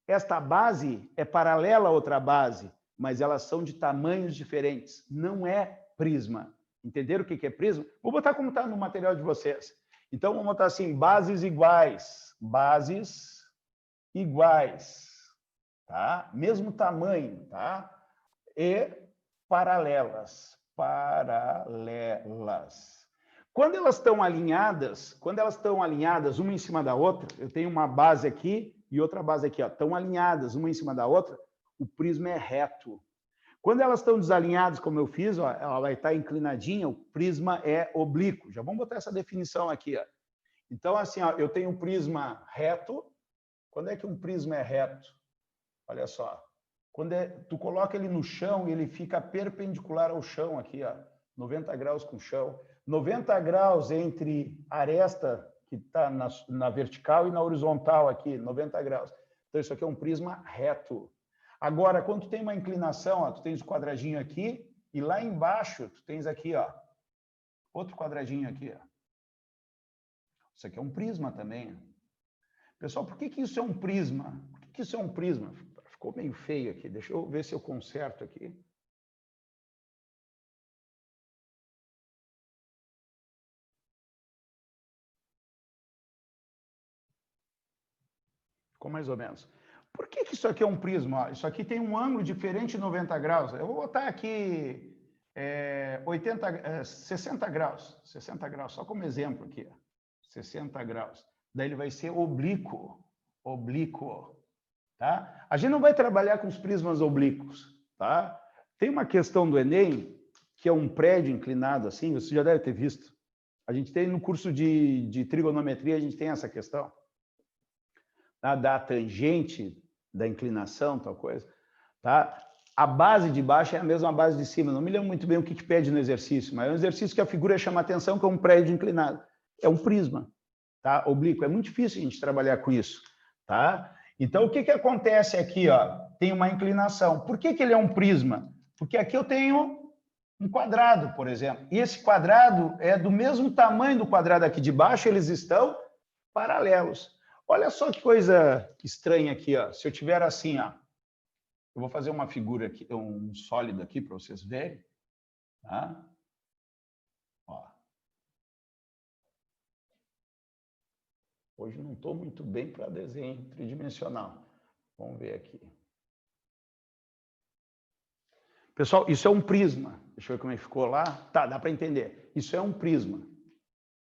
Esta base é paralela a outra base, mas elas são de tamanhos diferentes. Não é prisma. Entenderam o que é prisma? Vou botar como está no material de vocês. Então, vamos botar assim, bases iguais. Bases iguais. Tá? Mesmo tamanho, tá? E paralelas. Paralelas. Quando elas estão alinhadas, uma em cima da outra, eu tenho uma base aqui e outra base aqui, ó, estão alinhadas uma em cima da outra, o prisma é reto. Quando elas estão desalinhadas, como eu fiz, ó, ela vai estar inclinadinha, o prisma é oblíquo. Já vamos botar essa definição aqui, ó. Então, assim, ó, eu tenho um prisma reto. Quando é que um prisma é reto? Olha só. Quando tu coloca ele no chão e ele fica perpendicular ao chão aqui, ó, 90 graus com o chão. 90 graus entre a aresta que está na vertical e na horizontal aqui, 90 graus. Então, isso aqui é um prisma reto. Agora, quando tu tem uma inclinação, ó, tu tens o quadradinho aqui e lá embaixo tu tens aqui, ó, outro quadradinho aqui. Ó. Isso aqui é um prisma também. Pessoal, por que isso é um prisma? Por que isso é um prisma? Ficou meio feio aqui. Deixa eu ver se eu conserto aqui. Ficou mais ou menos. Por que isso aqui é um prisma? Ó, isso aqui tem um ângulo diferente de 90 graus. Eu vou botar aqui 60 graus. 60 graus, só como exemplo aqui. Ó. 60 graus. Daí ele vai ser oblíquo. Oblíquo. Tá? A gente não vai trabalhar com os prismas oblíquos. Tá? Tem uma questão do Enem, que é um prédio inclinado assim, você já deve ter visto. A gente tem no curso de trigonometria, a gente tem essa questão. Da tangente, da inclinação, tal coisa, tá? A base de baixo é a mesma base de cima. Não me lembro muito bem o que pede no exercício, mas é um exercício que a figura chama atenção, que é um prédio inclinado. É um prisma, tá? Oblíquo. É muito difícil a gente trabalhar com isso, tá? Então, o que acontece aqui, ó? Tem uma inclinação. Por que ele é um prisma? Porque aqui eu tenho um quadrado, por exemplo. E esse quadrado é do mesmo tamanho do quadrado aqui de baixo, eles estão paralelos. Olha só que coisa estranha aqui, ó. Se eu tiver assim, ó, eu vou fazer uma figura aqui, um sólido aqui para vocês verem, tá? Ó. Hoje não estou muito bem para desenho tridimensional. Vamos ver aqui. Pessoal, isso é um prisma. Deixa eu ver como é que ficou lá. Tá, dá para entender. Isso é um prisma,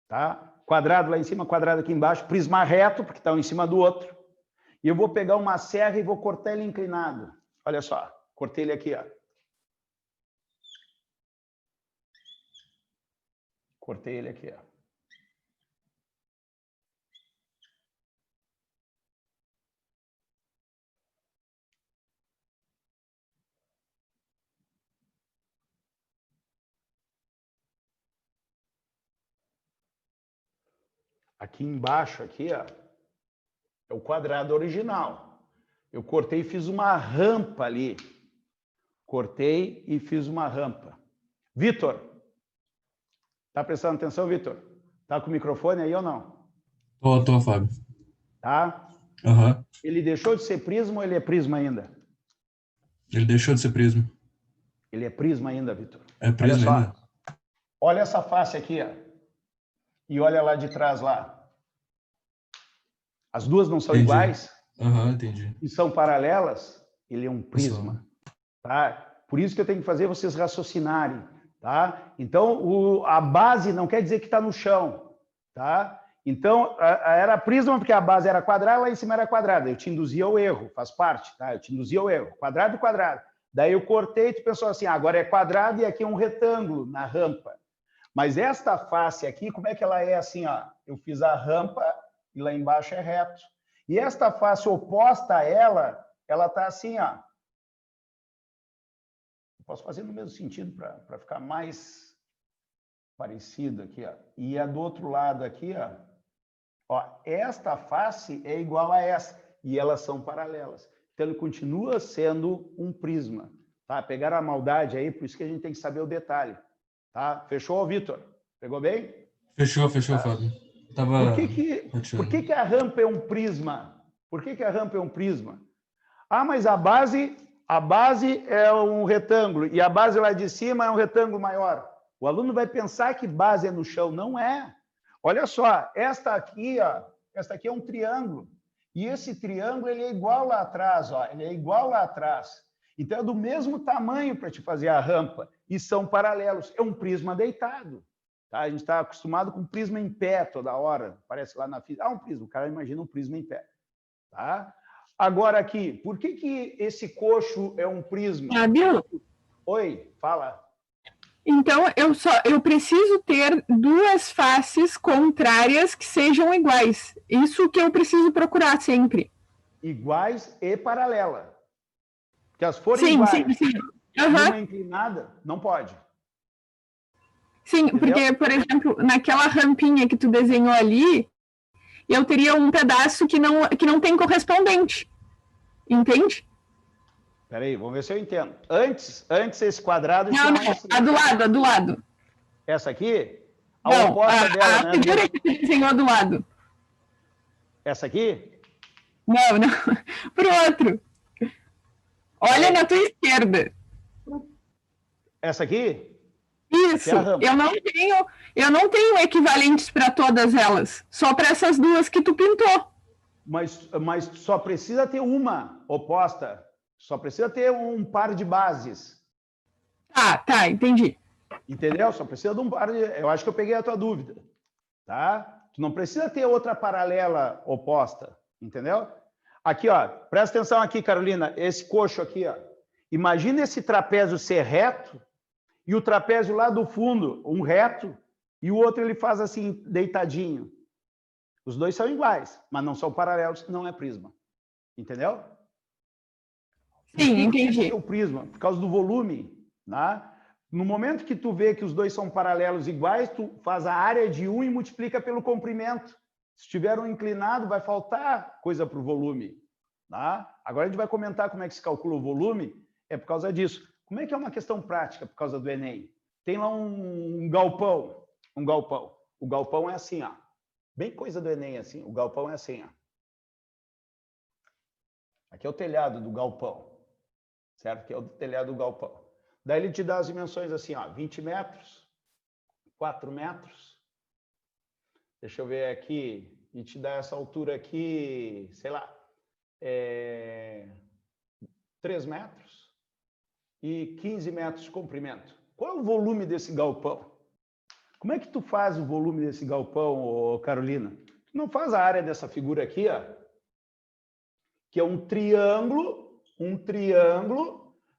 tá? Quadrado lá em cima, quadrado aqui embaixo, prisma reto, porque está um em cima do outro. E eu vou pegar uma serra e vou cortar ele inclinado. Olha só, cortei ele aqui, ó. Cortei ele aqui, ó. Aqui embaixo, aqui, ó, é o quadrado original. Eu cortei e fiz uma rampa ali. Cortei e fiz uma rampa. Vitor, tá prestando atenção, Vitor? Tá com o microfone aí ou não? Tô, Fábio. Tá? Uhum. Ele deixou de ser prisma ou ele é prisma ainda? Ele deixou de ser prisma. Ele é prisma ainda, Vitor. É prisma olha ainda? Olha essa face aqui, ó. E olha lá de trás lá. As duas não são Entendi. iguais? Entendi. E são paralelas? Ele é um prisma. Tá? Por isso que eu tenho que fazer vocês raciocinarem. Tá? Então, a base não quer dizer que está no chão. Tá? Então, era prisma porque a base era quadrada, lá em cima era quadrada. Eu te induzia ao erro, faz parte. Tá? Eu te induzia ao erro. Quadrado e quadrado. Daí eu cortei e tu pensou assim, agora é quadrado e aqui é um retângulo na rampa. Mas esta face aqui, como é que ela é assim? Ó? Eu fiz a rampa e lá embaixo é reto. E esta face oposta a ela está assim, ó. Posso fazer no mesmo sentido para ficar mais parecido aqui, ó. E a do outro lado aqui, ó, esta face é igual a essa e elas são paralelas. Então ele continua sendo um prisma, tá? Pegaram a maldade aí, por isso que a gente tem que saber o detalhe. Tá? Fechou, Vitor? Pegou bem? Fechou, tá. Fábio. Por que a rampa é um prisma? Por que a rampa é um prisma? Ah, mas a base a base é um retângulo e a base lá de cima é um retângulo maior. O aluno vai pensar que base é no chão. Não é. Olha só, esta aqui é um triângulo. E esse triângulo ele é igual lá atrás, ó, ele é igual lá atrás. Então é do mesmo tamanho para te fazer a rampa e são paralelos. É um prisma deitado. Tá? A gente está acostumado com prisma em pé toda hora. Parece lá na física. Um prisma. O cara imagina um prisma em pé. Tá? Agora aqui, por que esse coxo é um prisma? Fábio? Oi, fala. Então, eu preciso ter duas faces contrárias que sejam iguais. Isso que eu preciso procurar sempre. Iguais e paralela. Que as forem iguais. Sim. Uma inclinada, não pode. Sim, entendeu? Porque, por exemplo, naquela rampinha que tu desenhou ali, eu teria um pedaço que não tem correspondente. Entende? Espera aí, vamos ver se eu entendo. Antes esse quadrado... Não, a do lado. Essa aqui? Não, oposta dela, a figura que você desenhou do lado. Essa aqui? Não. Pro outro. Olha na tua esquerda. Essa aqui? Isso. Eu não tenho equivalentes para todas elas. Só para essas duas que tu pintou. Mas só precisa ter uma oposta. Só precisa ter um par de bases. Tá, entendi. Entendeu? Só precisa de um par de... Eu acho que eu peguei a tua dúvida. Tá? Tu não precisa ter outra paralela oposta. Entendeu? Aqui, ó. Presta atenção aqui, Carolina. Esse coxo aqui, ó. Imagina esse trapézio ser reto e o trapézio lá do fundo, um reto, e o outro ele faz assim, deitadinho. Os dois são iguais, mas não são paralelos, não é prisma. Entendeu? Sim, entendi. É o prisma, por causa do volume. Né? No momento que tu vê que os dois são paralelos iguais, tu faz a área de um e multiplica pelo comprimento. Se tiver um inclinado, vai faltar coisa para o volume. Tá? Agora a gente vai comentar como é que se calcula o volume, é por causa disso. Como é que é uma questão prática por causa do Enem? Tem lá um galpão. O galpão é assim, ó. Bem coisa do Enem, assim. O galpão é assim, ó. Aqui é o telhado do galpão. Certo? Aqui é o telhado do galpão. Daí ele te dá as dimensões assim, ó. 20 metros, 4 metros. Deixa eu ver aqui. E te dá essa altura aqui, sei lá, 3 metros. E 15 metros de comprimento. Qual é o volume desse galpão? Como é que tu faz o volume desse galpão, Carolina? Tu não faz a área dessa figura aqui, ó, que é um triângulo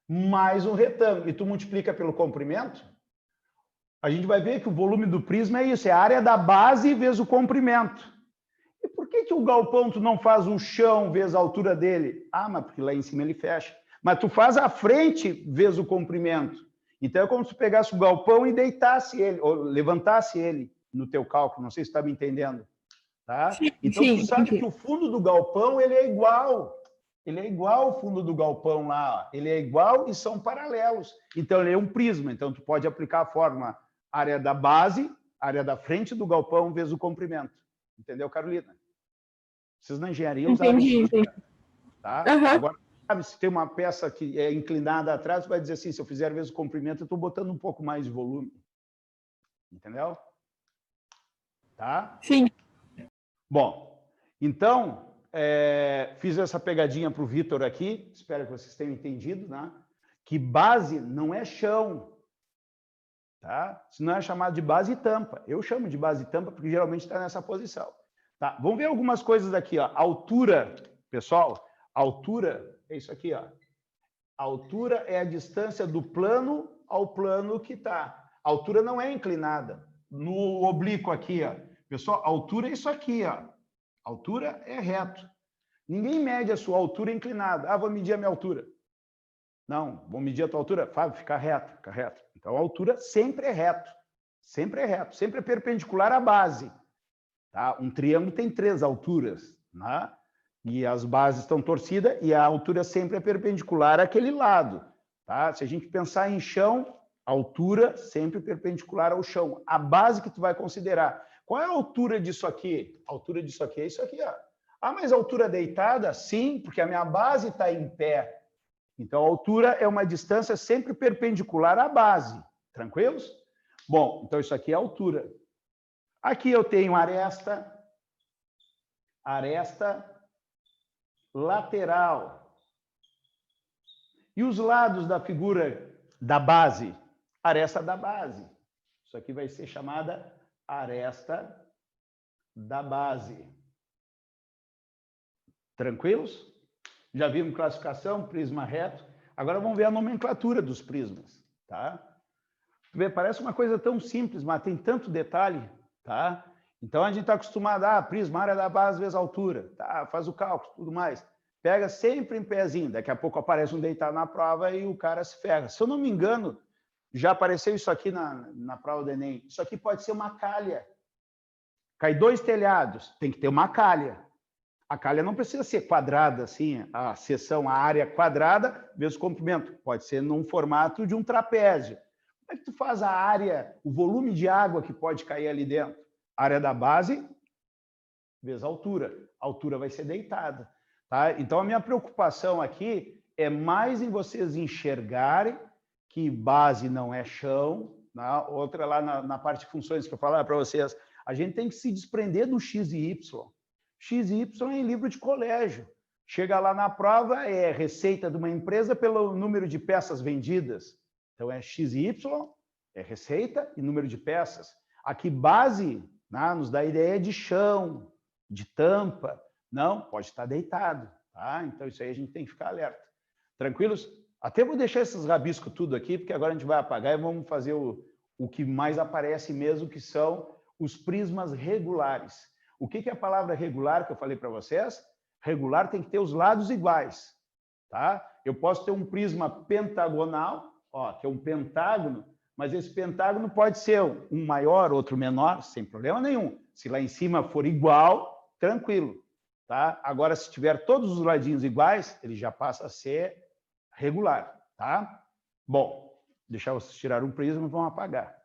mais um retângulo, e tu multiplica pelo comprimento, a gente vai ver que o volume do prisma é isso, é a área da base vezes o comprimento. E por que o galpão tu não faz o chão vezes a altura dele? Mas porque lá em cima ele fecha. Mas tu faz a frente vezes o comprimento. Então é como se tu pegasse o galpão e deitasse ele, ou levantasse ele no teu cálculo. Não sei se está me entendendo. Tá? Então tu sabe que o fundo do galpão ele é igual. Ele é igual ao fundo do galpão lá. Ó. Ele é igual e são paralelos. Então ele é um prisma. Então tu pode aplicar a fórmula área da base, área da frente do galpão vezes o comprimento. Entendeu, Carolina? Vocês na engenharia usaram isso. Tá? Agora, sabe, se tem uma peça que é inclinada atrás, vai dizer assim, se eu fizer vezes o comprimento, eu estou botando um pouco mais de volume. Entendeu? Tá? Sim. Bom, então, fiz essa pegadinha para o Vitor aqui, espero que vocês tenham entendido, né? Que base não é chão. Tá? Isso não é chamado de base e tampa. Eu chamo de base e tampa porque geralmente está nessa posição. Tá? Vamos ver algumas coisas aqui. Ó. Altura, pessoal, altura é isso aqui. Ó. A altura é a distância do plano ao plano que está. A altura não é inclinada. No oblíquo aqui, ó. Pessoal, a altura é isso aqui. Ó. A altura é reto. Ninguém mede a sua altura inclinada. Vou medir a minha altura. Não, vou medir a tua altura. Fábio, fica reto, fica reto. Então, a altura sempre é reto. Sempre é reto. Sempre é perpendicular à base. Tá? Um triângulo tem 3 alturas. Né? E as bases estão torcidas e a altura sempre é perpendicular àquele lado. Tá? Se a gente pensar em chão, a altura sempre perpendicular ao chão. A base que tu vai considerar. Qual é a altura disso aqui? A altura disso aqui é isso aqui. Ó. Mas a altura deitada? Sim, porque a minha base está em pé. Então, a altura é uma distância sempre perpendicular à base. Tranquilos? Bom, então isso aqui é a altura. Aqui eu tenho aresta lateral. E os lados da figura da base? Aresta da base. Isso aqui vai ser chamada aresta da base. Tranquilos? Já vimos classificação, prisma reto. Agora vamos ver a nomenclatura dos prismas, tá? Parece uma coisa tão simples, mas tem tanto detalhe, tá? Então a gente está acostumado a prisma, área da base vezes altura, tá? Faz o cálculo, tudo mais. Pega sempre em pezinho. Daqui a pouco aparece um deitado na prova e o cara se ferra. Se eu não me engano, já apareceu isso aqui na prova do Enem. Isso aqui pode ser uma calha. Cai 2 telhados, tem que ter uma calha. A calha não precisa ser quadrada, assim, a seção, a área quadrada vezes o comprimento. Pode ser num formato de um trapézio. Como é que tu faz a área, o volume de água que pode cair ali dentro? Área da base vezes a altura. A altura vai ser deitada. Tá? Então, a minha preocupação aqui é mais em vocês enxergarem que base não é chão. Tá? Outra lá na parte de funções que eu falava para vocês, a gente tem que se desprender do x e y. X e y é em livro de colégio. Chega lá na prova, é receita de uma empresa pelo número de peças vendidas. Então, é x e y, é receita e número de peças. Aqui, base, né, nos dá a ideia de chão, de tampa. Não, pode estar deitado. Tá? Então, isso aí a gente tem que ficar alerta. Tranquilos? Até vou deixar esses rabiscos tudo aqui, porque agora a gente vai apagar e vamos fazer o que mais aparece mesmo, que são os prismas regulares. O que é a palavra regular que eu falei para vocês? Regular tem que ter os lados iguais. Tá? Eu posso ter um prisma pentagonal, ó, que é um pentágono, mas esse pentágono pode ser um maior, outro menor, sem problema nenhum. Se lá em cima for igual, tranquilo. Tá? Agora, se tiver todos os ladinhos iguais, ele já passa a ser regular. Tá? Bom, deixar vocês tirar um prisma e vão apagar.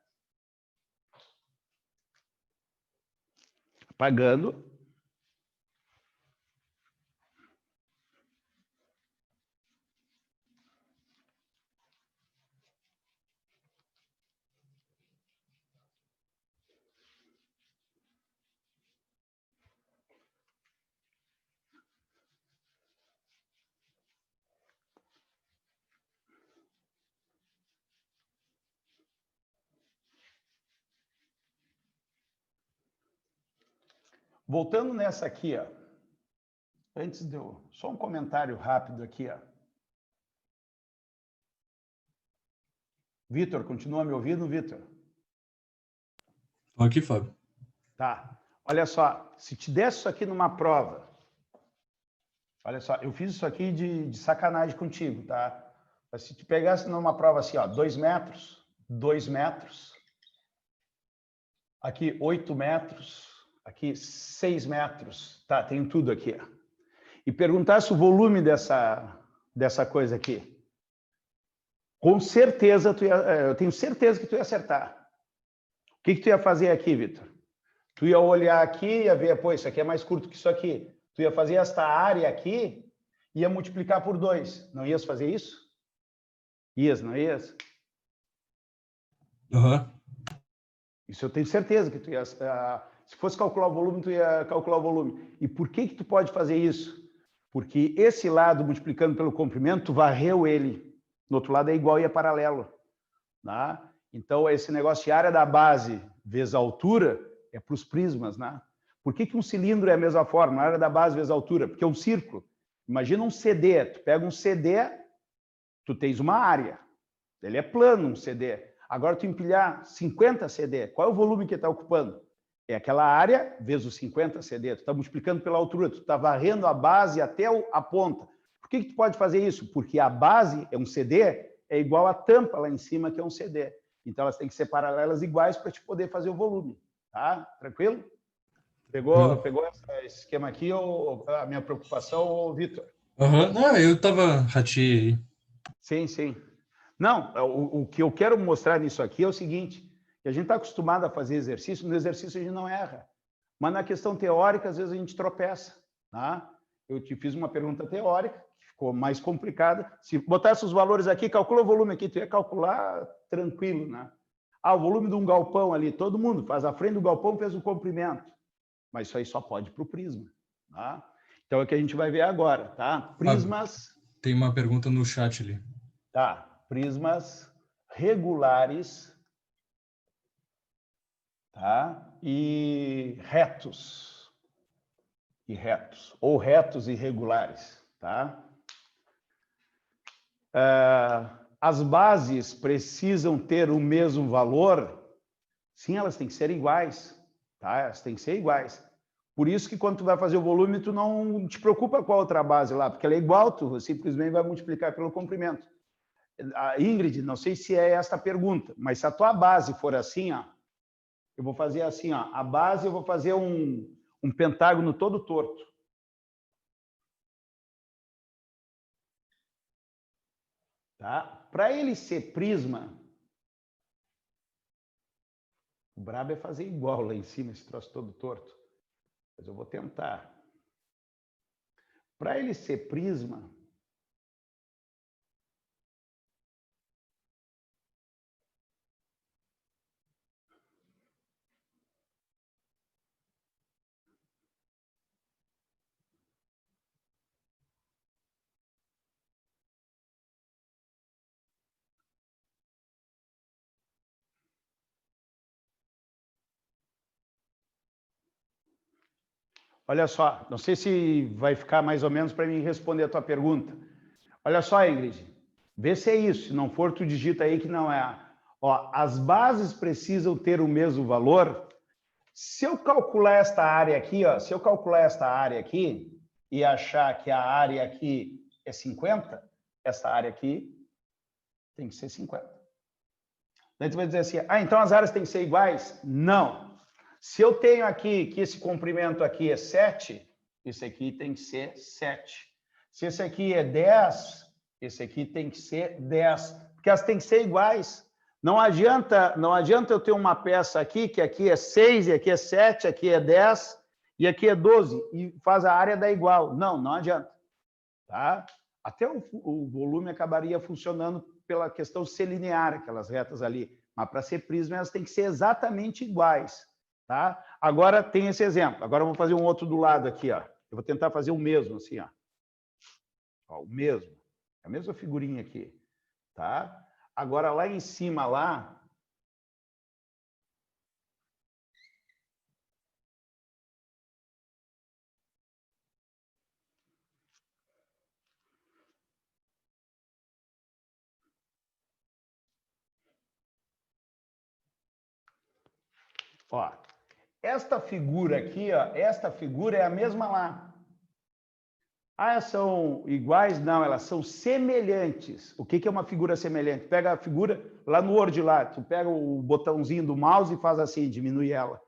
Apagando. Voltando nessa aqui, ó. Antes de eu... Só um comentário rápido aqui, ó. Vitor, continua me ouvindo, Vitor? Estou aqui, Fábio. Tá. Olha só, se te desse isso aqui numa prova... Olha só, eu fiz isso aqui de sacanagem contigo, tá? Mas se te pegasse numa prova assim, ó, 2 metros, 2 metros, aqui 8 metros... Aqui, 6 metros. Tá, tem tudo aqui. E perguntasse o volume dessa coisa aqui. Com certeza, eu tenho certeza que tu ia acertar. O que tu ia fazer aqui, Vitor? Tu ia olhar aqui e ia ver, pô, isso aqui é mais curto que isso aqui. Tu ia fazer esta área aqui e ia multiplicar por 2. Não ias fazer isso? Ias, não ias? Aham. Isso eu tenho certeza que tu ia... Se fosse calcular o volume, tu ia calcular o volume. E por que tu pode fazer isso? Porque esse lado, multiplicando pelo comprimento, tu varreu ele. No outro lado é igual e é paralelo. Tá? Então, esse negócio de área da base vezes a altura é para os prismas. Né? Por que um cilindro é a mesma forma? Área da base vezes a altura? Porque é um círculo. Imagina um CD. Tu pega um CD, tu tens uma área. Ele é plano, um CD. Agora, tu empilhar 50 CD, qual é o volume que está ocupando? É aquela área vezes os 50 CD. Tu está multiplicando pela altura, tu está varrendo a base até a ponta. Por que tu pode fazer isso? Porque a base é um CD, é igual a tampa lá em cima, que é um CD. Então, elas têm que ser paralelas iguais para te poder fazer o volume. Tá? Tranquilo? Pegou esse esquema aqui, ou a minha preocupação, Vitor? Aham. Não, eu estava rateei aí. Sim, sim. Não, o que eu quero mostrar nisso aqui é o seguinte... que a gente está acostumado a fazer exercício, no exercício a gente não erra. Mas na questão teórica, às vezes a gente tropeça. Tá? Eu te fiz uma pergunta teórica, que ficou mais complicada. Se botasse os valores aqui, calcula o volume aqui, tu ia calcular tranquilo, né? Ah, o volume de um galpão ali, todo mundo faz a frente do galpão, fez o comprimento. Mas isso aí só pode para o prisma, tá? Então é o que a gente vai ver agora, tá? Prismas... Tem uma pergunta no chat ali. Tá, prismas regulares, tá? E retos, ou retos e regulares, tá? As bases precisam ter o mesmo valor? Sim, elas têm que ser iguais, tá? Elas têm que ser iguais. Por isso que quando tu vai fazer o volume, tu não te preocupa com a outra base lá, porque ela é igual, tu simplesmente vai multiplicar pelo comprimento. A Ingrid, não sei se é esta a pergunta, mas se a tua base for assim, ó, eu vou fazer assim, ó, a base eu vou fazer um pentágono todo torto. Tá? Para ele ser prisma, o brabo é fazer igual lá em cima, esse troço todo torto. Mas eu vou tentar. Para ele ser prisma, olha só, não sei se vai ficar mais ou menos para mim responder a tua pergunta. Olha só, Ingrid, vê se é isso. Se não for, tu digita aí que não é. Ó, as bases precisam ter o mesmo valor. Se eu calcular esta área aqui, ó, se eu calcular esta área aqui e achar que a área aqui é 50, essa área aqui tem que ser 50. Daí tu vai dizer assim, ah, então as áreas têm que ser iguais? Não. Se eu tenho aqui que esse comprimento aqui é 7, esse aqui tem que ser 7. Se esse aqui é 10, esse aqui tem que ser 10. Porque elas têm que ser iguais. Não adianta eu ter uma peça aqui, que aqui é 6, e aqui é 7, aqui é 10, e aqui é 12, e faz a área dar igual. Não, não adianta. Tá? Até o volume acabaria funcionando pela questão de ser linear, aquelas retas ali. Mas para ser prisma, elas têm que ser exatamente iguais. Tá? Agora tem esse exemplo. Agora eu vou fazer um outro do lado aqui, ó. Eu vou tentar fazer o mesmo, assim, ó. Ó, o mesmo. A mesma figurinha aqui. Tá? Agora lá em cima, lá... Ó, esta figura aqui, ó, esta figura é a mesma lá. Ah, elas são iguais? Não, elas são semelhantes. O que é uma figura semelhante? Pega a figura lá no Word, lá, tu pega o botãozinho do mouse e faz assim, diminui ela.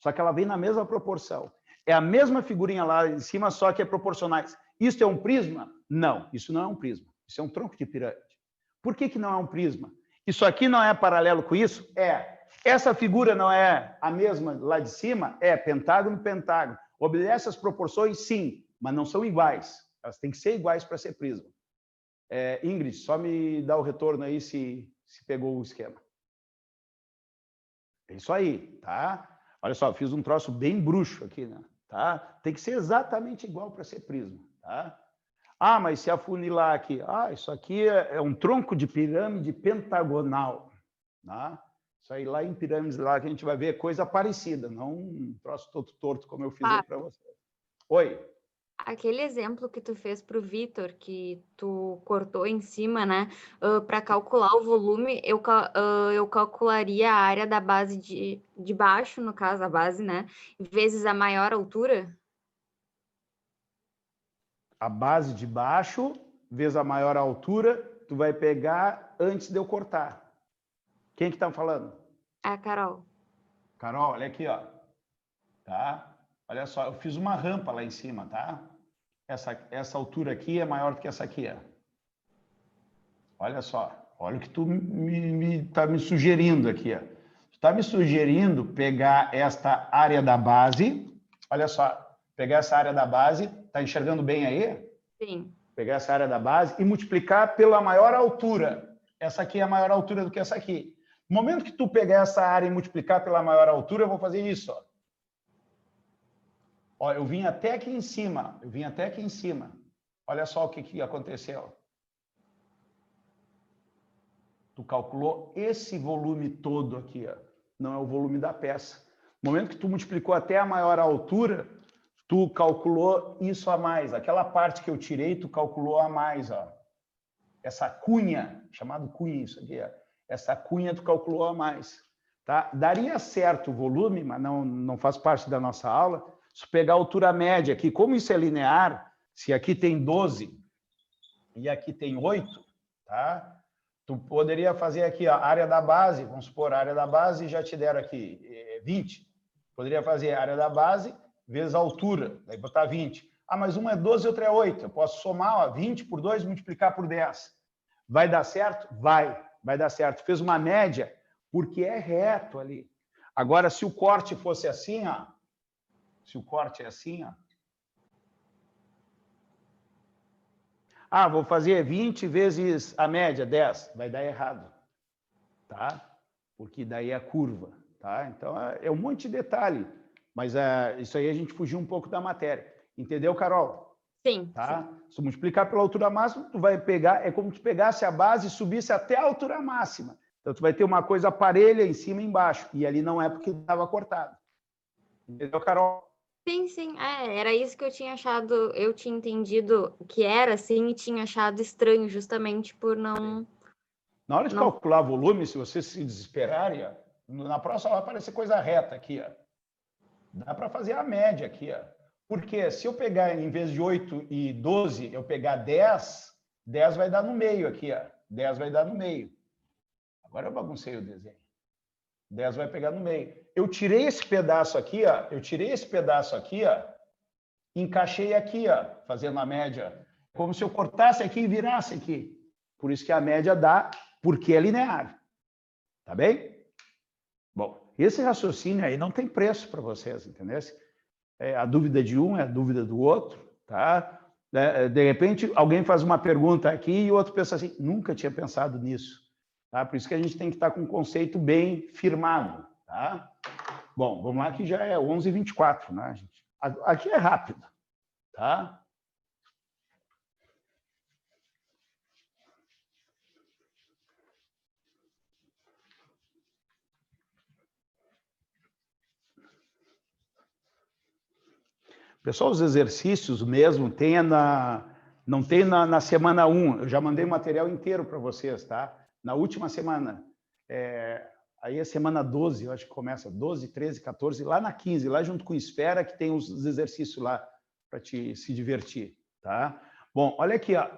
Só que ela vem na mesma proporção. É a mesma figurinha lá em cima, só que é proporcionais. Isso é um prisma? Não, isso não é um prisma. Isso é um tronco de pirâmide. Por que não é um prisma? Isso aqui não é paralelo com isso? É. Essa figura não é a mesma lá de cima? É, pentágono, pentágono. Obedece às proporções? Sim, mas não são iguais. Elas têm que ser iguais para ser prisma. Ingrid, só me dá o retorno aí se pegou o esquema. É isso aí, tá? Olha só, eu fiz um troço bem bruxo aqui, né? Tá? Tem que ser exatamente igual para ser prisma, tá? Ah, mas se afunilar aqui, isso aqui é um tronco de pirâmide pentagonal, tá? Isso aí lá em pirâmides lá que a gente vai ver coisa parecida, não um troço todo torto como eu fiz aí para você. Oi. Aquele exemplo que tu fez para o Vitor, que tu cortou em cima, né? Para calcular o volume, eu calcularia a área da base de baixo, no caso, a base, né? Vezes a maior altura. A base de baixo, vezes a maior altura, tu vai pegar antes de eu cortar. Quem que tá falando? A Carol. Carol, olha aqui, ó. Tá? Olha só, eu fiz uma rampa lá em cima, tá? Essa altura aqui é maior do que essa aqui, ó. Olha só. Olha o que tu tá me sugerindo aqui, ó. Tu tá me sugerindo pegar esta área da base. Olha só. Pegar essa área da base. Tá enxergando bem aí? Sim. pegar essa área da base e multiplicar pela maior altura. Essa aqui é a maior altura do que essa aqui. No momento que tu pegar essa área e multiplicar pela maior altura, eu vou fazer isso, ó. Ó, eu vim até aqui em cima. Eu vim até aqui em cima. Olha só o que aconteceu. Tu calculou esse volume todo aqui, ó. Não é o volume da peça. No momento que tu multiplicou até a maior altura, tu calculou isso a mais. Aquela parte que eu tirei, tu calculou a mais, ó. Essa cunha, chamado cunha isso aqui, ó. Essa cunha tu calculou a mais, tá? Daria certo o volume, mas não faz parte da nossa aula. Se pegar a altura média aqui, como isso é linear, se aqui tem 12 e aqui tem 8, tá? Tu poderia fazer aqui a área da base, vamos supor, a área da base já te deram aqui 20. Poderia fazer a área da base vezes a altura, daí botar 20. Ah, mas uma é 12 e outra é 8. Eu posso somar, ó, 20 por 2 e multiplicar por 10. Vai dar certo? Vai dar certo. Fez uma média porque é reto ali. Agora, se o corte fosse assim, ó, se o corte é assim, ó. Ah, vou fazer 20 vezes a média, 10. Vai dar errado, tá? Porque daí é a curva, tá? Então, é um monte de detalhe. Mas isso aí a gente fugiu um pouco da matéria. Entendeu, Carol? Sim. Tá? Sim. Se multiplicar pela altura máxima, tu vai pegar, é como se tu pegasse a base e subisse até a altura máxima. Então, tu vai ter uma coisa parelha em cima e embaixo. E ali não é porque estava cortado. Entendeu, Carol? Sim, sim. Era isso que eu tinha achado, eu tinha entendido que era assim e tinha achado estranho justamente por não... Na hora de calcular volume, se vocês se desesperarem, ó, na próxima vai aparecer coisa reta aqui, ó. Dá para fazer a média aqui, ó. Porque se eu pegar, em vez de 8 e 12, eu pegar 10, 10 vai dar no meio aqui, ó. 10 vai dar no meio. Agora eu baguncei o desenho. 10 vai pegar no meio. Eu tirei esse pedaço aqui, ó. Eu tirei esse pedaço aqui, ó. Encaixei aqui, ó, fazendo a média. Como se eu cortasse aqui e virasse aqui. Por isso que a média dá, porque é linear. Tá bem? Bom, esse raciocínio aí não tem preço para vocês, entendeu? A dúvida de um é a dúvida do outro, tá? De repente, alguém faz uma pergunta aqui e o outro pensa assim, nunca tinha pensado nisso. Tá? Por isso que a gente tem que estar com um conceito bem firmado, tá? Bom, vamos lá que já é 11h24, né, gente? Aqui é rápido, tá? Pessoal, os exercícios mesmo não tem na semana 1. Eu já mandei o material inteiro para vocês, tá? Na última semana. Aí é semana 12, eu acho que começa 12, 13, 14, lá na 15, lá junto com Esfera, que tem os exercícios lá para te se divertir, tá? Bom, olha aqui, ó.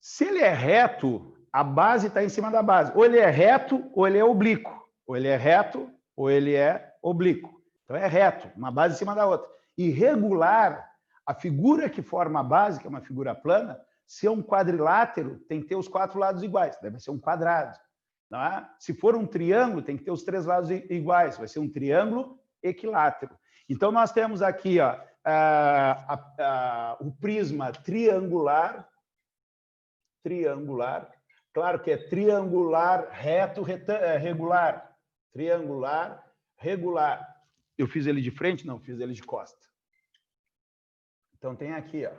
Se ele é reto, a base está em cima da base. Ou ele é reto, ou ele é oblíquo. Ou ele é reto, ou ele é oblíquo. Então é reto, uma base em cima da outra. Irregular, a figura que forma a base, que é uma figura plana, se é um quadrilátero, tem que ter os 4 lados iguais, deve ser um quadrado. Não é? Se for um triângulo, tem que ter os 3 lados iguais, vai ser um triângulo equilátero. Então, nós temos aqui ó, o prisma triangular, claro que é triangular, reto, regular, triangular, regular. Eu fiz ele de frente? Não, fiz ele de costa. Então, tem aqui, ó.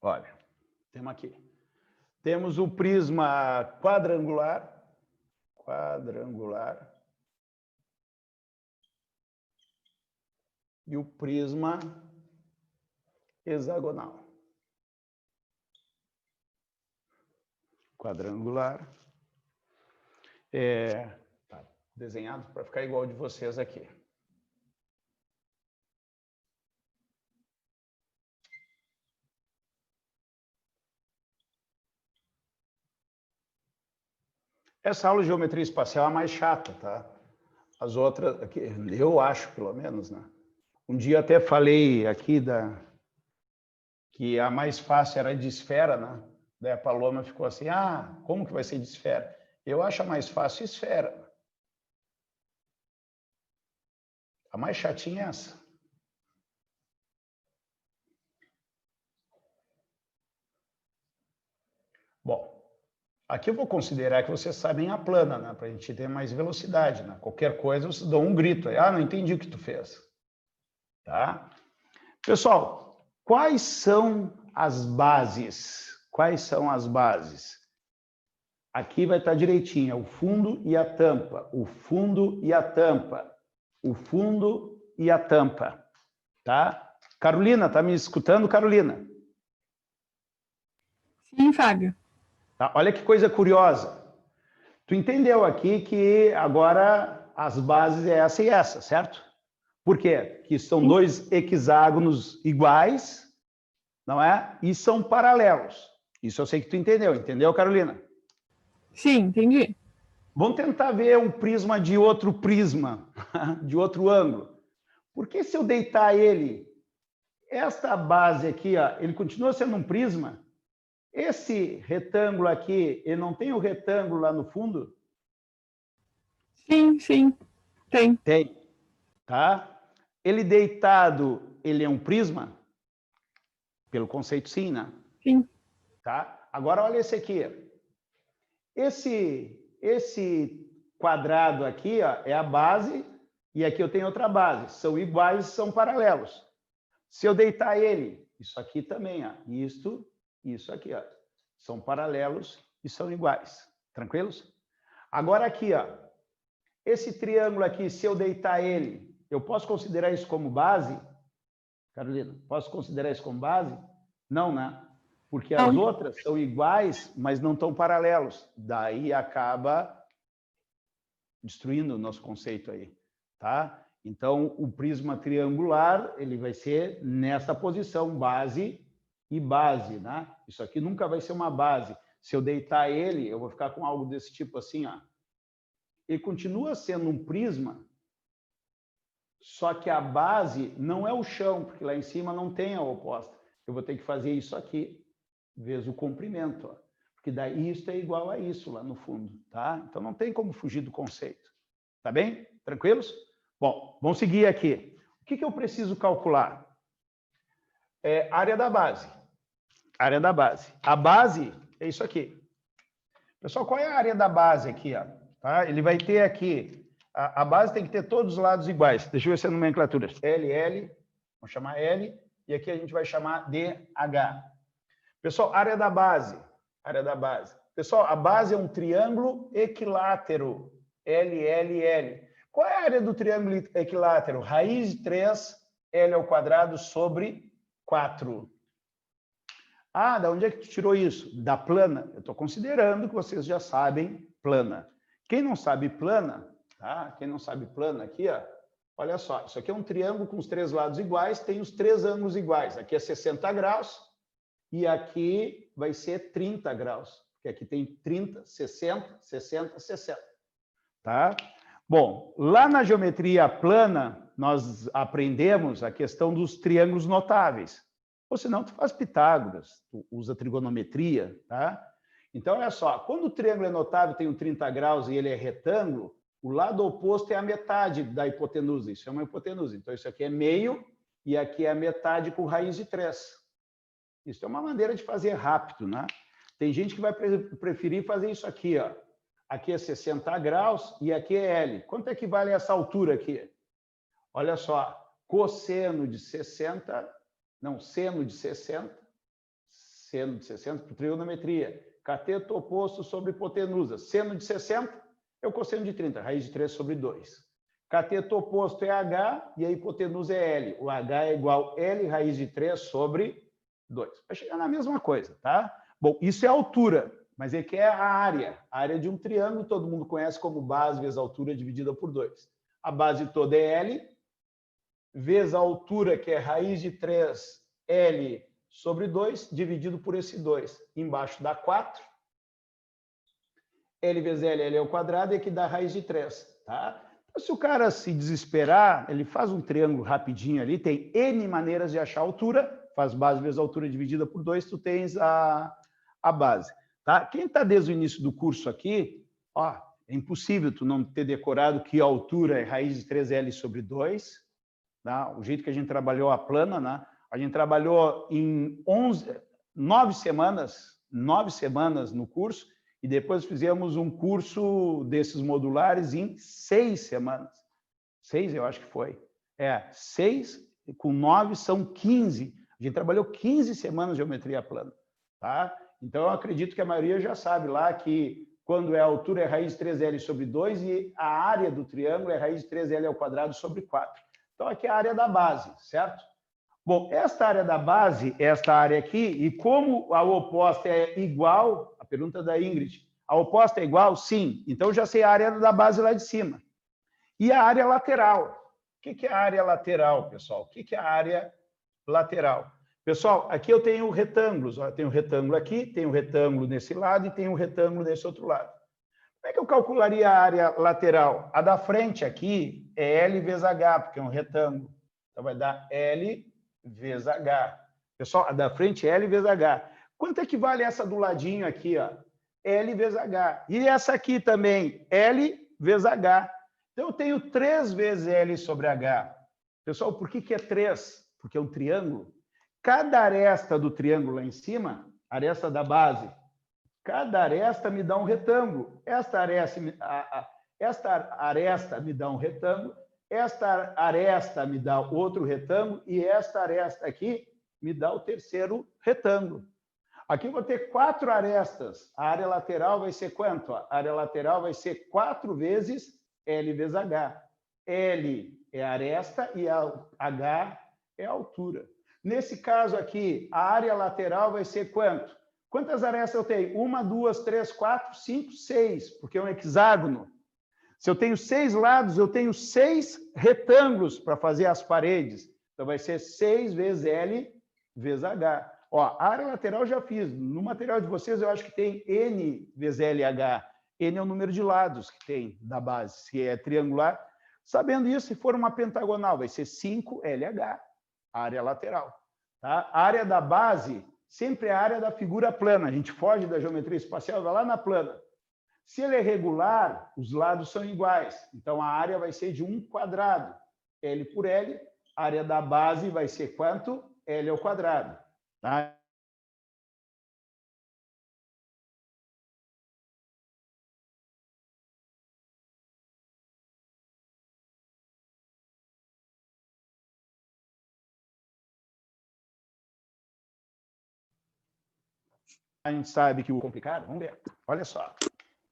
Olha, temos aqui. Temos o prisma quadrangular, e o prisma hexagonal. Quadrangular. Tá desenhado para ficar igual de vocês aqui. Essa aula de geometria espacial é a mais chata, tá? As outras, aqui, eu acho, pelo menos, né? Um dia até falei aqui que a mais fácil era de esfera, né? Daí a Paloma ficou assim, como que vai ser de esfera? Eu acho mais fácil esfera. A mais chatinha é essa. Bom, aqui eu vou considerar que vocês sabem a plana, né? Para a gente ter mais velocidade, né? Qualquer coisa, vocês dão um grito aí. Ah, não entendi o que tu fez. Tá? Pessoal, quais são as bases? Quais são as bases? Aqui vai estar direitinho, é o fundo e a tampa. O fundo e a tampa. O fundo e a tampa. Tá? Carolina, tá me escutando, Carolina? Sim, Fábio. Tá? Olha que coisa curiosa. Tu entendeu aqui que agora as bases é essa e essa, certo? Por quê? Que são dois hexágonos iguais, não é? E são paralelos. Isso eu sei que tu entendeu. Entendeu, Carolina? Sim, entendi. Vamos tentar ver um prisma de outro prisma, de outro ângulo. Porque se eu deitar ele, esta base aqui, ó, ele continua sendo um prisma. Esse retângulo aqui, ele não tem o retângulo lá no fundo? Sim, sim, tem. Tem, tá? Ele deitado, ele é um prisma? Pelo conceito, sim, né? Sim. Tá? Agora, olha esse aqui. Esse quadrado aqui, ó, é a base, e aqui eu tenho outra base. São iguais, são paralelos. Se eu deitar ele, isso aqui também, ó, isso aqui, ó, são paralelos e são iguais. Tranquilos? Agora aqui, ó, esse triângulo aqui, se eu deitar ele, eu posso considerar isso como base? Carolina, posso considerar isso como base? Não, né? Porque as outras são iguais, mas não estão paralelos. Daí acaba destruindo o nosso conceito aí, tá? Então, o prisma triangular, ele vai ser nessa posição, base e base, né? Isso aqui nunca vai ser uma base. Se eu deitar ele, eu vou ficar com algo desse tipo assim, ó. Ele continua sendo um prisma, só que a base não é o chão, porque lá em cima não tem a oposta. Eu vou ter que fazer isso aqui, vezes o comprimento, ó. Porque daí isso é igual a isso lá no fundo, tá? Então não tem como fugir do conceito. Tá bem? Tranquilos? Bom, vamos seguir aqui. O que eu preciso calcular? É área da base. Área da base. A base é isso aqui. Pessoal, qual é a área da base aqui, ó? Tá? Ele vai ter aqui, a base tem que ter todos os lados iguais. Deixa eu ver se é nomenclatura. L, vamos chamar L, e aqui a gente vai chamar DH. Pessoal, área da base. Área da base. Pessoal, a base é um triângulo equilátero. L. Qual é a área do triângulo equilátero? Raiz de 3, L ao quadrado sobre 4. Ah, da onde é que tu tirou isso? Da plana. Eu estou considerando que vocês já sabem plana. Quem não sabe plana, tá? Quem não sabe plana aqui, ó, olha só, isso aqui é um triângulo com os 3 lados iguais, tem os 3 ângulos iguais. Aqui é 60 graus e aqui vai ser 30 graus. Porque aqui tem 30, 60, 60, 60. Tá? Bom, lá na geometria plana, nós aprendemos a questão dos triângulos notáveis. Ou senão, tu faz Pitágoras, tu usa trigonometria, tá? Então, olha só, quando o triângulo é notável, tem um 30 graus e ele é retângulo, o lado oposto é a metade da hipotenusa. Isso é uma hipotenusa. Então, isso aqui é meio e aqui é a metade com raiz de 3. Isso é uma maneira de fazer rápido, né? Tem gente que vai preferir fazer isso aqui, ó. Aqui é 60 graus e aqui é L. Quanto é que vale essa altura aqui? Olha só, cosseno de 60, não, seno de 60 por trigonometria. Cateto oposto sobre hipotenusa. Seno de 60 é o cosseno de 30, raiz de 3 sobre 2. Cateto oposto é H e a hipotenusa é L. O H é igual a L raiz de 3 sobre 2. Vai chegar na mesma coisa, tá? Bom, isso é a altura, mas aqui é a área. A área de um triângulo, todo mundo conhece como base vezes a altura dividida por 2. A base toda é L, vezes a altura, que é raiz de 3, L sobre 2, dividido por esse 2. Embaixo dá 4. L vezes L ao quadrado, e aqui dá raiz de 3. Tá? Então, se o cara se desesperar, ele faz um triângulo rapidinho ali, tem N maneiras de achar a altura, faz base vezes a altura dividida por 2, tu tens a base. Tá? Quem está desde o início do curso aqui, Ó, é impossível tu não ter decorado que a altura é raiz de 3L sobre 2. Tá? O jeito que a gente trabalhou a plana, né? A gente trabalhou em 9 semanas no curso, e depois fizemos um curso desses modulares em 6 semanas. 6, eu acho que foi. 6 com 9 são 15. A gente trabalhou 15 semanas de geometria plana. Tá? Então, eu acredito que a maioria já sabe lá que quando a altura é raiz de 3L sobre 2 e a área do triângulo é raiz de 3L ao quadrado sobre 4. Então, aqui é a área da base, certo? Bom, esta área da base, esta área aqui, e como a oposta é igual, a pergunta da Ingrid, a oposta é igual? Sim. Então, eu já sei a área da base lá de cima. E a área lateral. O que é a área lateral, pessoal? O que é a área lateral? Pessoal, aqui eu tenho retângulos. Ó, eu tenho um retângulo aqui, tenho um retângulo nesse lado e tenho um retângulo nesse outro lado. Como é que eu calcularia a área lateral? A da frente aqui é L vezes H, porque é um retângulo. Então, vai dar L vezes H. Pessoal, a da frente é L vezes H. Quanto é que vale essa do ladinho aqui? Ó? L vezes H. E essa aqui também, L vezes H. Então, eu tenho 3 vezes L sobre H. Pessoal, por que é 3? Porque é um triângulo. Cada aresta do triângulo lá em cima, aresta da base, cada aresta me dá um retângulo. Esta aresta me dá um retângulo, esta aresta me dá outro retângulo e esta aresta aqui me dá o terceiro retângulo. Aqui eu vou ter 4 arestas. A área lateral vai ser quanto? A área lateral vai ser 4 vezes L vezes H. L é a aresta e a H é a altura. Nesse caso aqui, a área lateral vai ser quanto? Quantas arestas eu tenho? 1, 2, 3, 4, 5, 6, porque é um hexágono. Se eu tenho 6 lados, eu tenho 6 retângulos para fazer as paredes. Então, vai ser 6 vezes L vezes H. Ó, a área lateral eu já fiz. No material de vocês, eu acho que tem N vezes LH. N é o número de lados que tem da base. Se é triangular, sabendo isso, se for uma pentagonal, vai ser 5LH, a área lateral. Tá? A área da base sempre é a área da figura plana. A gente foge da geometria espacial, vai lá na plana. Se ele é regular, os lados são iguais. Então, a área vai ser de 1 quadrado. L por L. A área da base vai ser quanto? L ao quadrado. Tá? A gente sabe que o complicado, vamos ver. Olha só.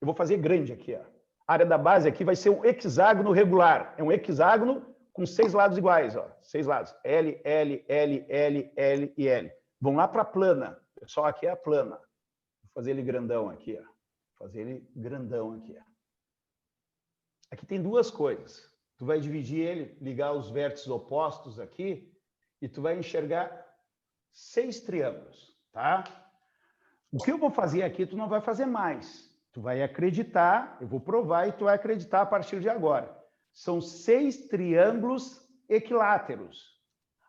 Eu vou fazer grande aqui. Ó. A área da base aqui vai ser um hexágono regular. É um hexágono com 6 lados iguais. Ó. 6 lados. L, L, L, L, L e L. Vão lá para a plana. Pessoal, aqui é a plana. Vou fazer ele grandão aqui. Ó. Vou fazer ele grandão aqui. Ó. Aqui tem 2 coisas. Tu vai dividir ele, ligar os vértices opostos aqui, e tu vai enxergar 6 triângulos. Tá? O que eu vou fazer aqui, tu não vai fazer mais. Tu vai acreditar, eu vou provar e tu vai acreditar a partir de agora. São 6 triângulos equiláteros.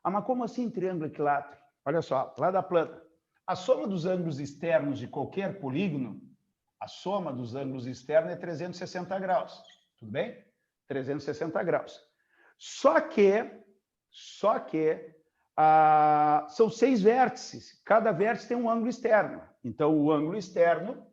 Ah, mas como assim triângulo equilátero? Olha só, lá da plana. A soma dos ângulos externos de qualquer polígono, a soma dos ângulos externos é 360 graus. Tudo bem? 360 graus. Só que são 6 vértices. Cada vértice tem um ângulo externo. Então, o ângulo externo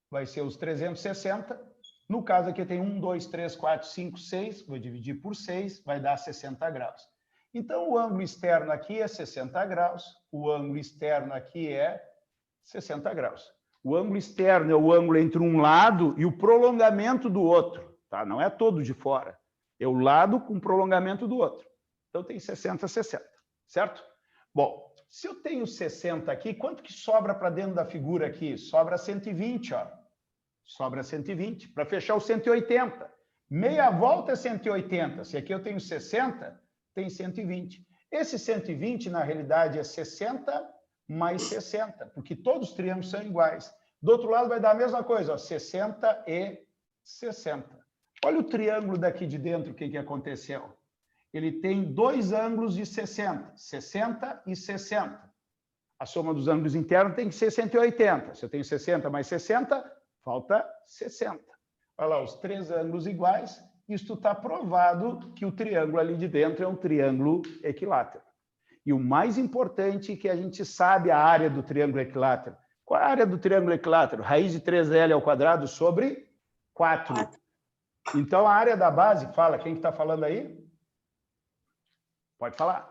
vai ser os 360. No caso aqui tem 1, 2, 3, 4, 5, 6. Vou dividir por 6, vai dar 60 graus. Então, o ângulo externo aqui é 60 graus. O ângulo externo aqui é 60 graus. O ângulo externo é o ângulo entre um lado e o prolongamento do outro. Tá? Não é todo de fora. É o lado com prolongamento do outro. Então, tem 60, 60. Certo? Bom, se eu tenho 60 aqui, quanto que sobra para dentro da figura aqui? Sobra 120, ó. Sobra 120. Para fechar o 180. Meia volta é 180. Se aqui eu tenho 60, tem 120. Esse 120, na realidade, é 60 mais 60, porque todos os triângulos são iguais. Do outro lado vai dar a mesma coisa, ó, 60 e 60. Olha o triângulo daqui de dentro, o que aconteceu. Ele tem 2 ângulos de 60, 60 e 60. A soma dos ângulos internos tem que ser 180. Se eu tenho 60 mais 60, falta 60. Olha lá, os 3 ângulos iguais. Isto está provado que o triângulo ali de dentro é um triângulo equilátero. E o mais importante é que a gente sabe a área do triângulo equilátero. Qual é a área do triângulo equilátero? Raiz de 3L ao quadrado sobre 4. Então, a área da base, fala, quem está falando aí? Pode falar.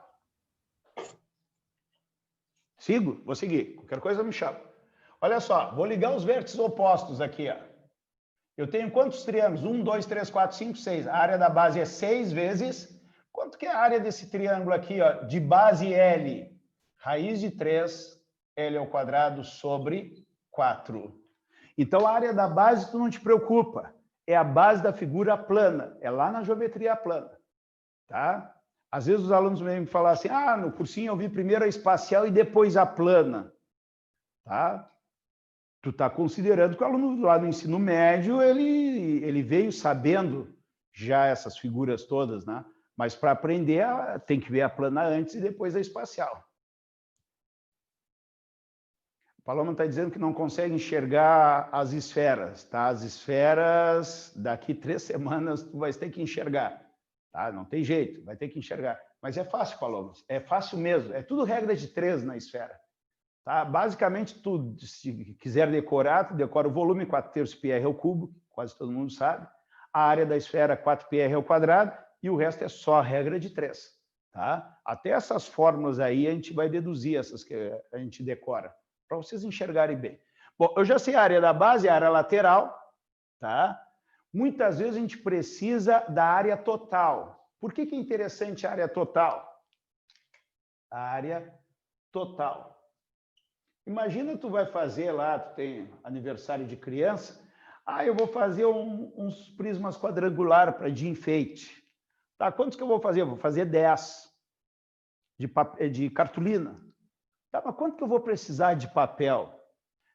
Sigo? Vou seguir. Qualquer coisa me chama. Olha só, vou ligar os vértices opostos aqui. Ó. Eu tenho quantos triângulos? 1, 2, 3, 4, 5, 6. A área da base é 6 vezes... Quanto que é a área desse triângulo aqui, ó, de base L? Raiz de 3, L ao quadrado sobre 4. Então, a área da base, tu não te preocupa. É a base da figura plana. É lá na geometria plana. Tá? Às vezes os alunos vêm me falar assim, no cursinho eu vi primeiro a espacial e depois a plana. Tá? Tu está considerando que o aluno lá no ensino médio, ele veio sabendo já essas figuras todas, né? Mas para aprender, tem que ver a plana antes e depois a espacial. O Paloma está dizendo que não consegue enxergar as esferas. Tá? As esferas, daqui 3 semanas, tu vai ter que enxergar. Tá? Não tem jeito, vai ter que enxergar. Mas é fácil, Paloma. É fácil mesmo. É tudo regra de 3 na esfera. Tá? Basicamente, tu, se quiser decorar, tu decora o volume 4/3 πr ao cubo, quase todo mundo sabe. A área da esfera 4πr ao quadrado. E o resto é só a regra de 3. Tá? Até essas fórmulas aí a gente vai deduzir, essas que a gente decora, para vocês enxergarem bem. Bom, eu já sei a área da base, a área lateral. Tá? Muitas vezes a gente precisa da área total. Por que é interessante a área total? A área total. Imagina tu vai fazer lá, tu tem aniversário de criança, eu vou fazer uns prismas quadrangulares de enfeite. Tá, quantos que eu vou fazer? Eu vou fazer 10 de cartolina. Tá, mas quanto que eu vou precisar de papel?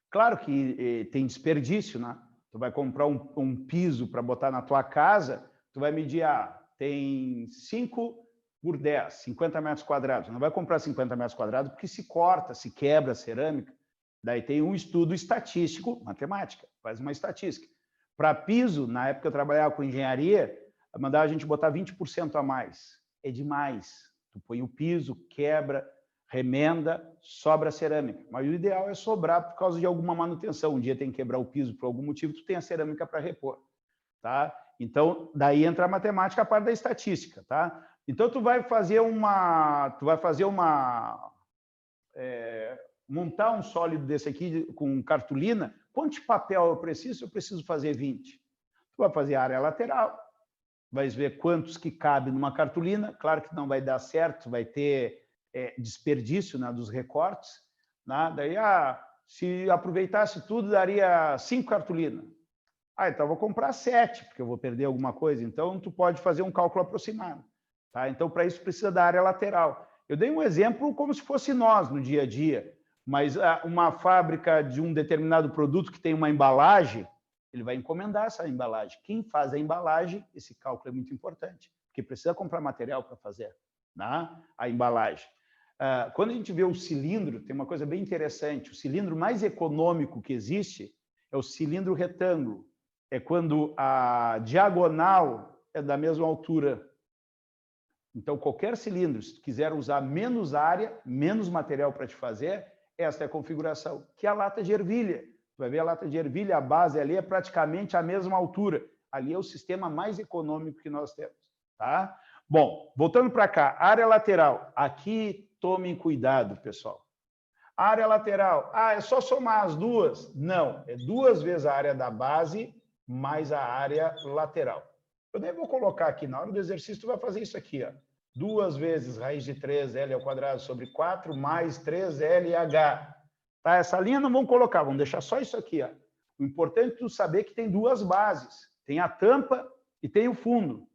Claro que tem desperdício, né? Tu vai comprar um piso para botar na tua casa, tu vai medir, tem 5 por 10, 50 metros quadrados. Não vai comprar 50 metros quadrados porque se corta, se quebra a cerâmica. Daí tem um estudo estatístico, matemática, faz uma estatística. Para piso, na época eu trabalhava com engenharia, mandava a gente botar 20% a mais. É demais. Tu põe o piso, quebra, remenda, sobra a cerâmica. Mas o ideal é sobrar por causa de alguma manutenção. Um dia tem que quebrar o piso por algum motivo, tu tem a cerâmica para repor. Tá? Então, daí entra a matemática, a parte da estatística. Tá? Então, tu vai montar um sólido desse aqui com cartolina. Quanto de papel eu preciso? Eu preciso fazer 20. Tu vai fazer a área lateral. Vai ver quantos que cabe numa cartolina. Claro que não vai dar certo, vai ter desperdício, né, dos recortes. Né? Daí, se aproveitasse tudo, daria 5 cartolinas. Então eu vou comprar 7, porque eu vou perder alguma coisa. Então, tu pode fazer um cálculo aproximado. Tá? Então, para isso, precisa da área lateral. Eu dei um exemplo como se fosse nós no dia a dia, mas uma fábrica de um determinado produto que tem uma embalagem, ele vai encomendar essa embalagem. Quem faz a embalagem, esse cálculo é muito importante, porque precisa comprar material para fazer, né, a embalagem. Quando a gente vê o cilindro, tem uma coisa bem interessante. O cilindro mais econômico que existe é o cilindro retângulo. É quando a diagonal é da mesma altura. Então, qualquer cilindro, se tu quiser usar menos área, menos material para te fazer, esta é a configuração, que é a lata de ervilha. Tu vai ver a lata de ervilha, a base ali é praticamente a mesma altura. Ali é o sistema mais econômico que nós temos. Tá? Bom, voltando para cá, área lateral. Aqui, tomem cuidado, pessoal. Área lateral, é só somar as duas? Não, é 2 vezes a área da base mais a área lateral. Eu nem vou colocar aqui, na hora do exercício, tu vai fazer isso aqui, 2 vezes raiz de 3L ao quadrado sobre 4 mais 3LH. Tá? Essa linha não vamos colocar, vamos deixar só isso aqui. O importante é tu saber que tem 2 bases. Tem a tampa e tem o fundo.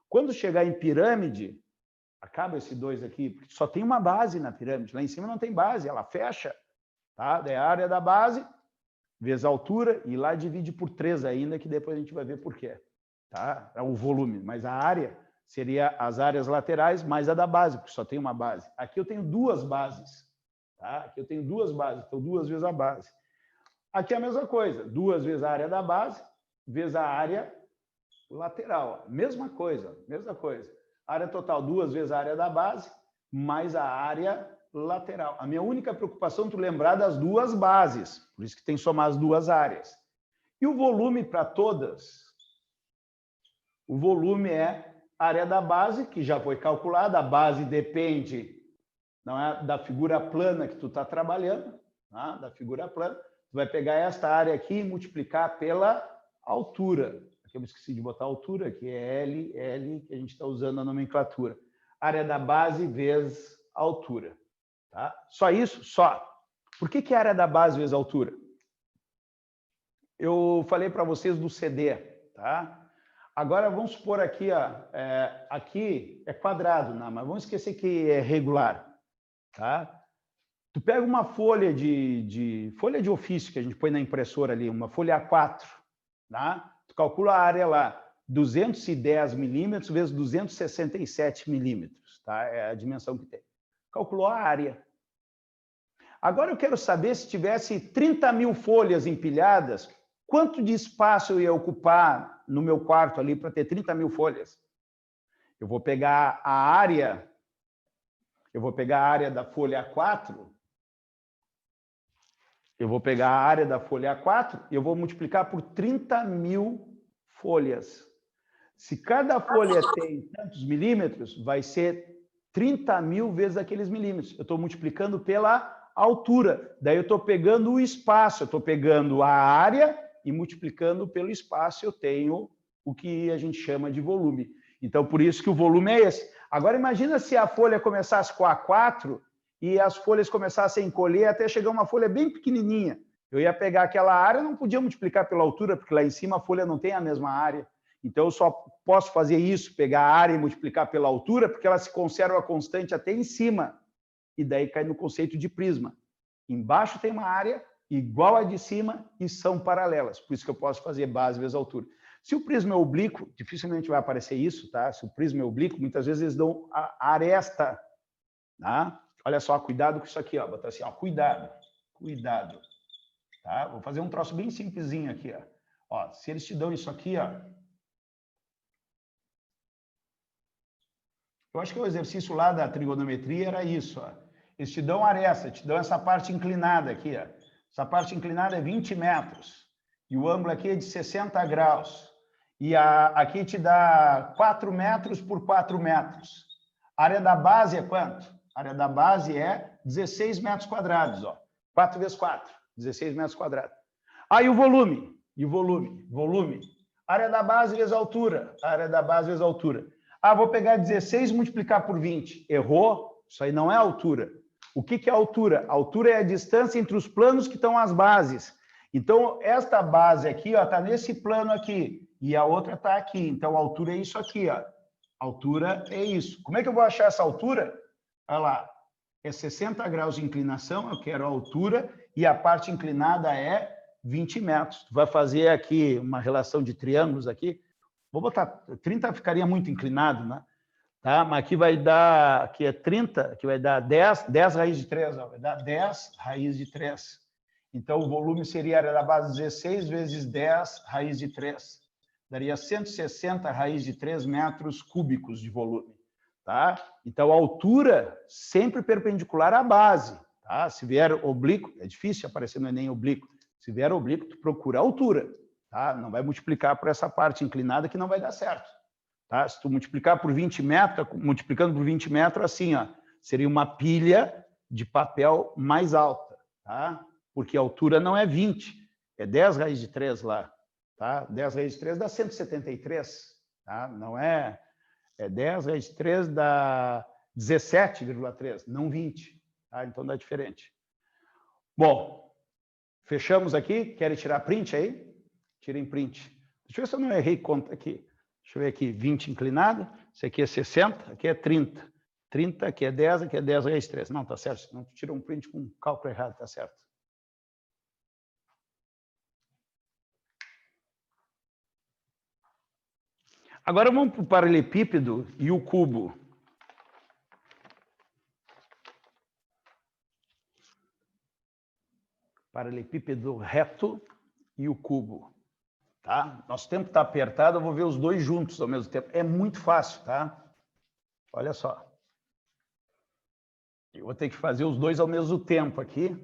Quando chegar em pirâmide, acaba esse 2 aqui, porque só tem uma base na pirâmide. Lá em cima não tem base, ela fecha. Tá? Daí a área da base, vezes a altura, e lá divide por 3 ainda, que depois a gente vai ver por quê. Tá? É o volume, mas a área seria as áreas laterais mais a da base, porque só tem uma base. Aqui eu tenho 2 bases. Tá? Aqui eu tenho 2 bases, então 2 vezes a base. Aqui é a mesma coisa, 2 vezes a área da base, vezes a área lateral. Mesma coisa, mesma coisa. Área total 2 vezes a área da base, mais a área lateral. A minha única preocupação é tu lembrar das duas bases, por isso que tem que somar as duas áreas. E o volume para todas? O volume é a área da base, que já foi calculada, a base depende, não é, da figura plana que tu está trabalhando, tá? Da figura plana. Tu vai pegar esta área aqui e multiplicar pela altura. Aqui eu me esqueci de botar a altura, que é L, que a gente está usando a nomenclatura. Área da base vezes a altura. Tá? Só isso? Só. Por que é a área da base vezes a altura? Eu falei para vocês do CD, tá? Agora vamos supor aqui, ó, aqui é quadrado, não, mas vamos esquecer que é regular, tá? Tu pega uma folha folha de ofício que a gente põe na impressora ali, uma folha A4, tá? Tu calcula a área lá, 210 milímetros vezes 267 milímetros, tá? É a dimensão que tem. Calculou a área. Agora eu quero saber, se tivesse 30 mil folhas empilhadas, quanto de espaço eu ia ocupar no meu quarto ali para ter 30 mil folhas? Eu vou pegar a área, da folha A4, eu vou pegar a área da folha A4 e eu vou multiplicar por 30 mil folhas. Se cada folha tem tantos milímetros, vai ser 30 mil vezes aqueles milímetros. Eu estou multiplicando pela altura. Daí eu estou pegando o espaço, eu estou pegando a área e multiplicando pelo espaço, eu tenho o que a gente chama de volume. Então, por isso que o volume é esse. Agora, imagina se a folha começasse com A4 e as folhas começassem a encolher até chegar uma folha bem pequenininha. Eu ia pegar aquela área, não podia multiplicar pela altura, porque lá em cima a folha não tem a mesma área. Então, eu só posso fazer isso, pegar a área e multiplicar pela altura, porque ela se conserva constante até em cima. E daí cai no conceito de prisma. Embaixo tem uma área igual a de cima e são paralelas. Por isso que eu posso fazer base vezes altura. Se o prisma é oblíquo, dificilmente vai aparecer isso, tá? Se o prisma é oblíquo, muitas vezes eles dão a aresta, tá? Olha só, cuidado com isso aqui, ó. Botar assim, ó, cuidado, cuidado, tá? Vou fazer um troço bem simplesinho aqui, ó. Ó, se eles te dão isso aqui, ó. Eu acho que o exercício lá da trigonometria era isso, ó. Eles te dão aresta, te dão essa parte inclinada aqui, ó. Essa parte inclinada é 20 metros. E o ângulo aqui é de 60 graus. E aqui te dá 4 metros por 4 metros. A área da base é quanto? A área da base é 16 metros quadrados. Ó. 4 vezes 4, 16 metros quadrados. Aí o volume. E o volume? Volume. Área da base vezes a altura. Área da base vezes a altura. Ah, vou pegar 16 e multiplicar por 20. Errou? Isso aí não é altura. O que é a altura? A altura é a distância entre os planos que estão as bases. Então, esta base aqui está nesse plano aqui, e a outra está aqui. Então, a altura é isso aqui. Ó. A altura é isso. Como é que eu vou achar essa altura? Olha lá, é 60 graus de inclinação, eu quero a altura, e a parte inclinada é 20 metros. Tu vai fazer aqui uma relação de triângulos aqui. Vou botar 30, ficaria muito inclinado, né? Tá? Mas aqui vai dar, aqui é 30, aqui vai dar 10 raiz de 3, ó, vai dar 10 raiz de 3. Então, o volume seria a área da base 16 vezes 10 raiz de 3. Daria 160 raiz de 3 metros cúbicos de volume. Tá? Então, a altura sempre perpendicular à base. Tá? Se vier oblíquo, é difícil aparecer no Enem oblíquo. Se vier oblíquo, tu procura a altura. Tá? Não vai multiplicar por essa parte inclinada que não vai dar certo. Tá? Se tu multiplicar por 20 metros, multiplicando por 20 metros, assim, ó, seria uma pilha de papel mais alta, tá? Porque a altura não é 20, é 10 raiz de 3 lá, tá? 10 raiz de 3 dá 173, tá? Não é 10 raiz de 3 dá 17,3, não 20, tá? Então dá diferente. Bom, fechamos aqui, querem tirar print aí? Tirem print. Deixa eu ver se eu não errei conta aqui. Deixa eu ver aqui, 20 inclinado, isso aqui é 60, aqui é 30. 30, aqui é 10, aqui é 10 raiz de 3. Não, tá certo, senão tu tira um print com um cálculo errado, tá certo. Agora vamos para o paralelepípedo e o cubo. Paralelepípedo reto e o cubo. tá? Nosso tempo está apertado, eu vou ver os dois juntos ao mesmo tempo. É muito fácil, tá? Olha só. Eu vou ter que fazer os dois ao mesmo tempo aqui.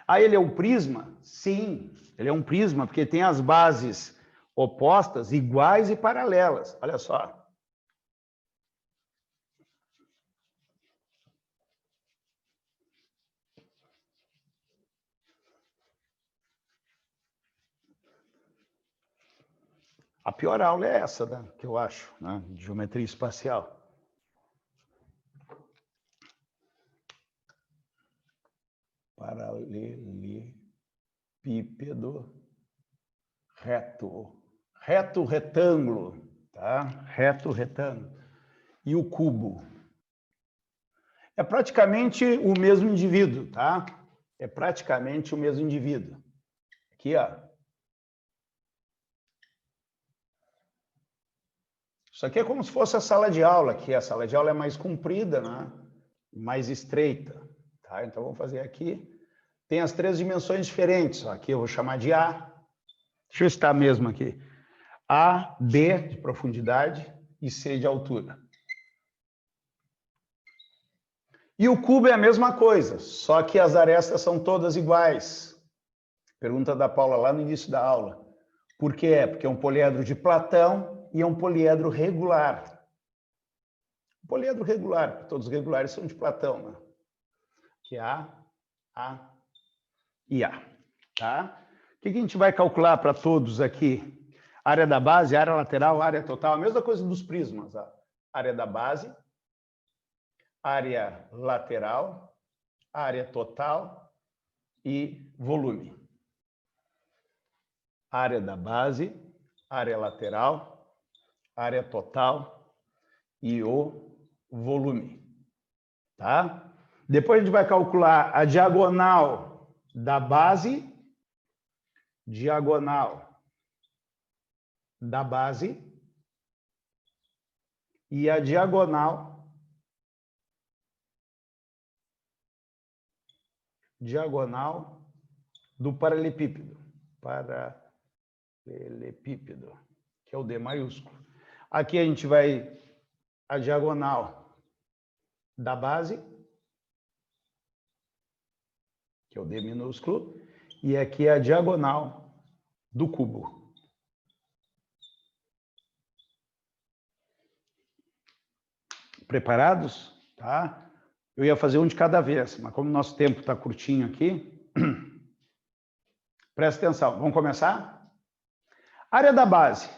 Ah, ele é um prisma? Sim, ele é um prisma, porque tem as bases opostas, iguais e paralelas. Olha só. A pior aula é essa, né, que eu acho, né, de geometria espacial. Paralelepípedo reto. Reto retângulo, tá? Reto retângulo. E o cubo. É praticamente o mesmo indivíduo, tá? É praticamente o mesmo indivíduo. Aqui, ó. Isso aqui é como se fosse a sala de aula aqui. A sala de aula é mais comprida, né? Mais estreita, tá? Então, vamos fazer aqui. Tem as 3 dimensões diferentes. Ó. Aqui eu vou chamar de A. Deixa eu estar mesmo aqui. A, B de profundidade e C de altura. E o cubo é a mesma coisa, só que as arestas são todas iguais. Pergunta da Paula lá no início da aula. Por quê? Porque é um poliedro de Platão e é um poliedro regular. Um poliedro regular, porque todos os regulares são de Platão, né? Que é A e A. Tá? O que a gente vai calcular para todos aqui? Área da base, área lateral, área total, a mesma coisa dos prismas. Ó. Área da base, área lateral, área total e volume. Área da base, área lateral, área total e o volume. Tá? Depois a gente vai calcular a diagonal da base, diagonal da base e a diagonal do paralelepípedo. Paralelepípedo, que é o D maiúsculo. Aqui a gente vai a diagonal da base, que é o D minúsculo, e aqui é a diagonal do cubo. Preparados? Tá? Eu ia fazer um de cada vez, mas como o nosso tempo está curtinho aqui, presta atenção. Vamos começar? Área da base.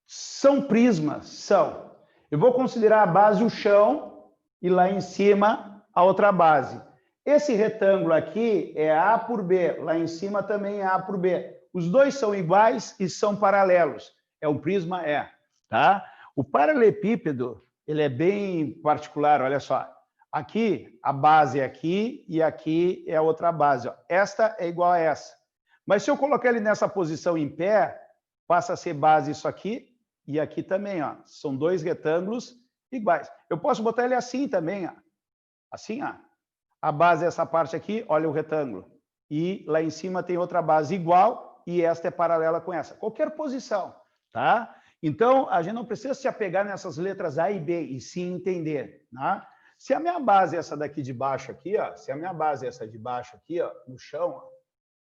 São prismas? São. Eu vou considerar a base o chão e lá em cima a outra base. Esse retângulo aqui é A por B, lá em cima também é A por B. Os dois são iguais e são paralelos. É um prisma? É. Tá? O paralelepípedo, ele é bem particular, olha só. Aqui, a base é aqui e aqui é a outra base. Ó. Esta é igual a essa. Mas se eu colocar ele nessa posição em pé, passa a ser base isso aqui e aqui também. Ó. São dois retângulos iguais. Eu posso botar ele assim também. Ó. Assim, ó. A base é essa parte aqui, olha o retângulo. E lá em cima tem outra base igual e esta é paralela com essa. Qualquer posição, tá? Então, a gente não precisa se apegar nessas letras A e B, e sim entender. Né? Se a minha base é essa daqui de baixo aqui, ó, se a minha base é essa de baixo aqui, ó, no chão, ó,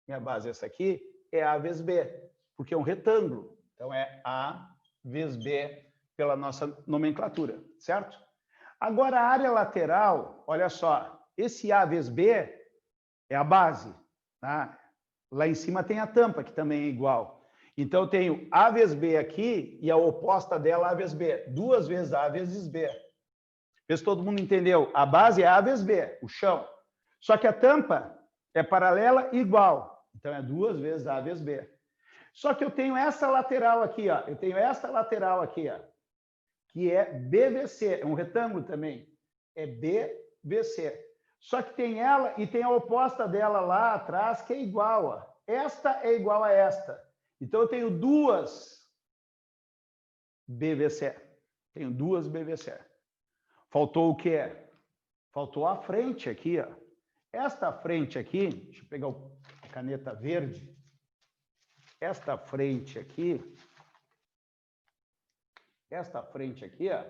minha base é essa aqui, é A vezes B, porque é um retângulo. Então, é A vezes B pela nossa nomenclatura, certo? Agora, a área lateral, olha só, esse A vezes B é a base. Tá? Lá em cima tem a tampa, que também é igual. Então, eu tenho A vezes B aqui e a oposta dela A vezes B. 2 vezes A vezes B. Vê se todo mundo entendeu. A base é A vezes B, o chão. Só que a tampa é paralela e igual. Então, é 2 vezes A vezes B. Só que eu tenho essa lateral aqui, ó. Eu tenho esta lateral aqui, ó, que é BVC. É um retângulo também. É BVC. Só que tem ela e tem a oposta dela lá atrás, que é igual. Ó. Esta é igual a esta. Então, eu tenho 2 BVC. Tenho 2 BVC. Faltou o quê? Faltou a frente aqui. Ó. Esta frente aqui, deixa eu pegar o caneta verde, esta frente aqui, ó,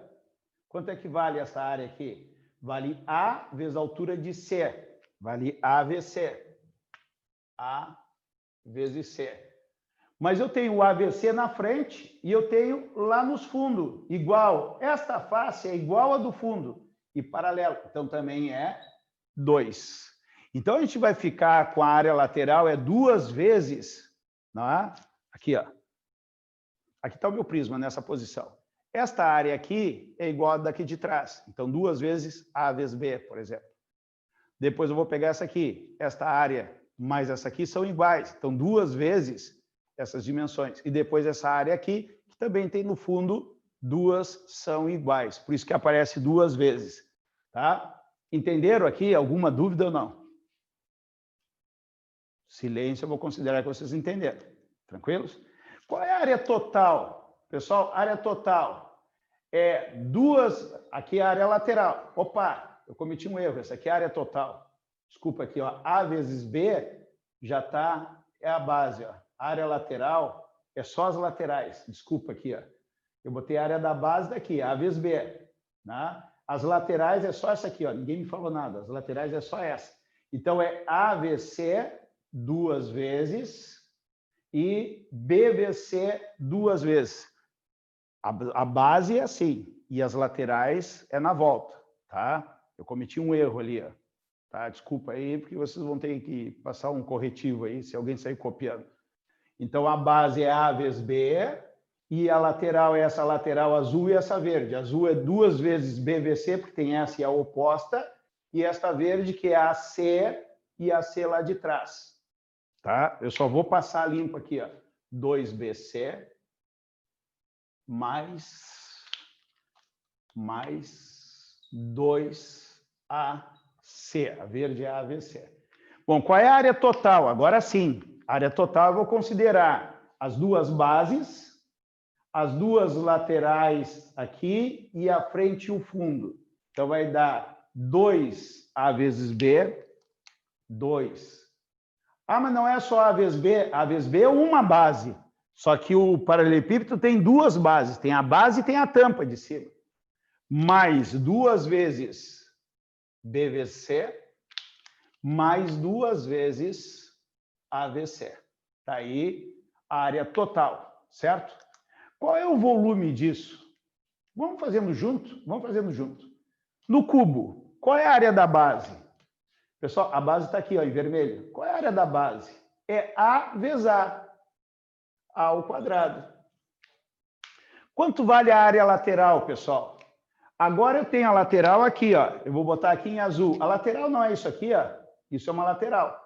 quanto é que vale essa área aqui? Vale A vezes a altura de C. Vale A vezes C. A vezes C. Mas eu tenho o AVC na frente e eu tenho lá nos fundos, igual. Esta face é igual a do fundo e paralela. Então, também é 2. Então, a gente vai ficar com a área lateral, é 2 vezes, não é? Aqui, ó. Aqui está o meu prisma, nessa posição. Esta área aqui é igual a daqui de trás. Então, 2 vezes A vezes B, por exemplo. Depois eu vou pegar essa aqui. Esta área mais essa aqui são iguais. Então, 2 vezes essas dimensões. E depois essa área aqui, que também tem no fundo, 2 são iguais. Por isso que aparece 2 vezes. Tá? Entenderam aqui? Alguma dúvida ou não? Silêncio, eu vou considerar que vocês entenderam. Tranquilos? Qual é a área total? Pessoal, área total é 2... Aqui é a área lateral. Opa, eu cometi um erro. Essa aqui é a área total. Desculpa aqui, ó. A vezes B já está... É a base, ó. A área lateral é só as laterais. Desculpa aqui, ó. Eu botei a área da base daqui, A vezes B. Né? As laterais é só essa aqui, ó. Ninguém me falou nada. As laterais é só essa. Então, é A vezes C 2 vezes e B vezes C 2 vezes. A base é assim e as laterais é na volta, tá? Eu cometi um erro ali, ó. Tá? Desculpa aí, porque vocês vão ter que passar um corretivo aí, se alguém sair copiando. Então, a base é A vezes B e a lateral é essa lateral azul e essa verde. Azul é 2 vezes B vezes C, porque tem essa e a oposta, e esta verde que é a C e a C lá de trás. Tá? Eu só vou passar limpo aqui, ó. 2BC mais 2AC. A verde é a AVC. Bom, qual é a área total? Agora sim. A área total eu vou considerar as 2 bases, as 2 laterais aqui e a frente e o fundo. Então, vai dar 2A vezes B, 2. Ah, mas não é só A vezes B. A vezes B é uma base. Só que o paralelepípedo tem 2 bases. Tem a base e tem a tampa de cima. Mais 2 vezes B vezes C, mais 2 vezes AVC. Está aí a área total, certo? Qual é o volume disso? Vamos fazendo junto? Vamos fazendo junto. No cubo, qual é a área da base? Pessoal, a base está aqui, ó, em vermelho. Qual é a área da base? É A vezes A. A ao quadrado. Quanto vale a área lateral, pessoal? Agora eu tenho a lateral aqui, ó. Eu vou botar aqui em azul. A lateral não é isso aqui, ó. Isso é uma lateral.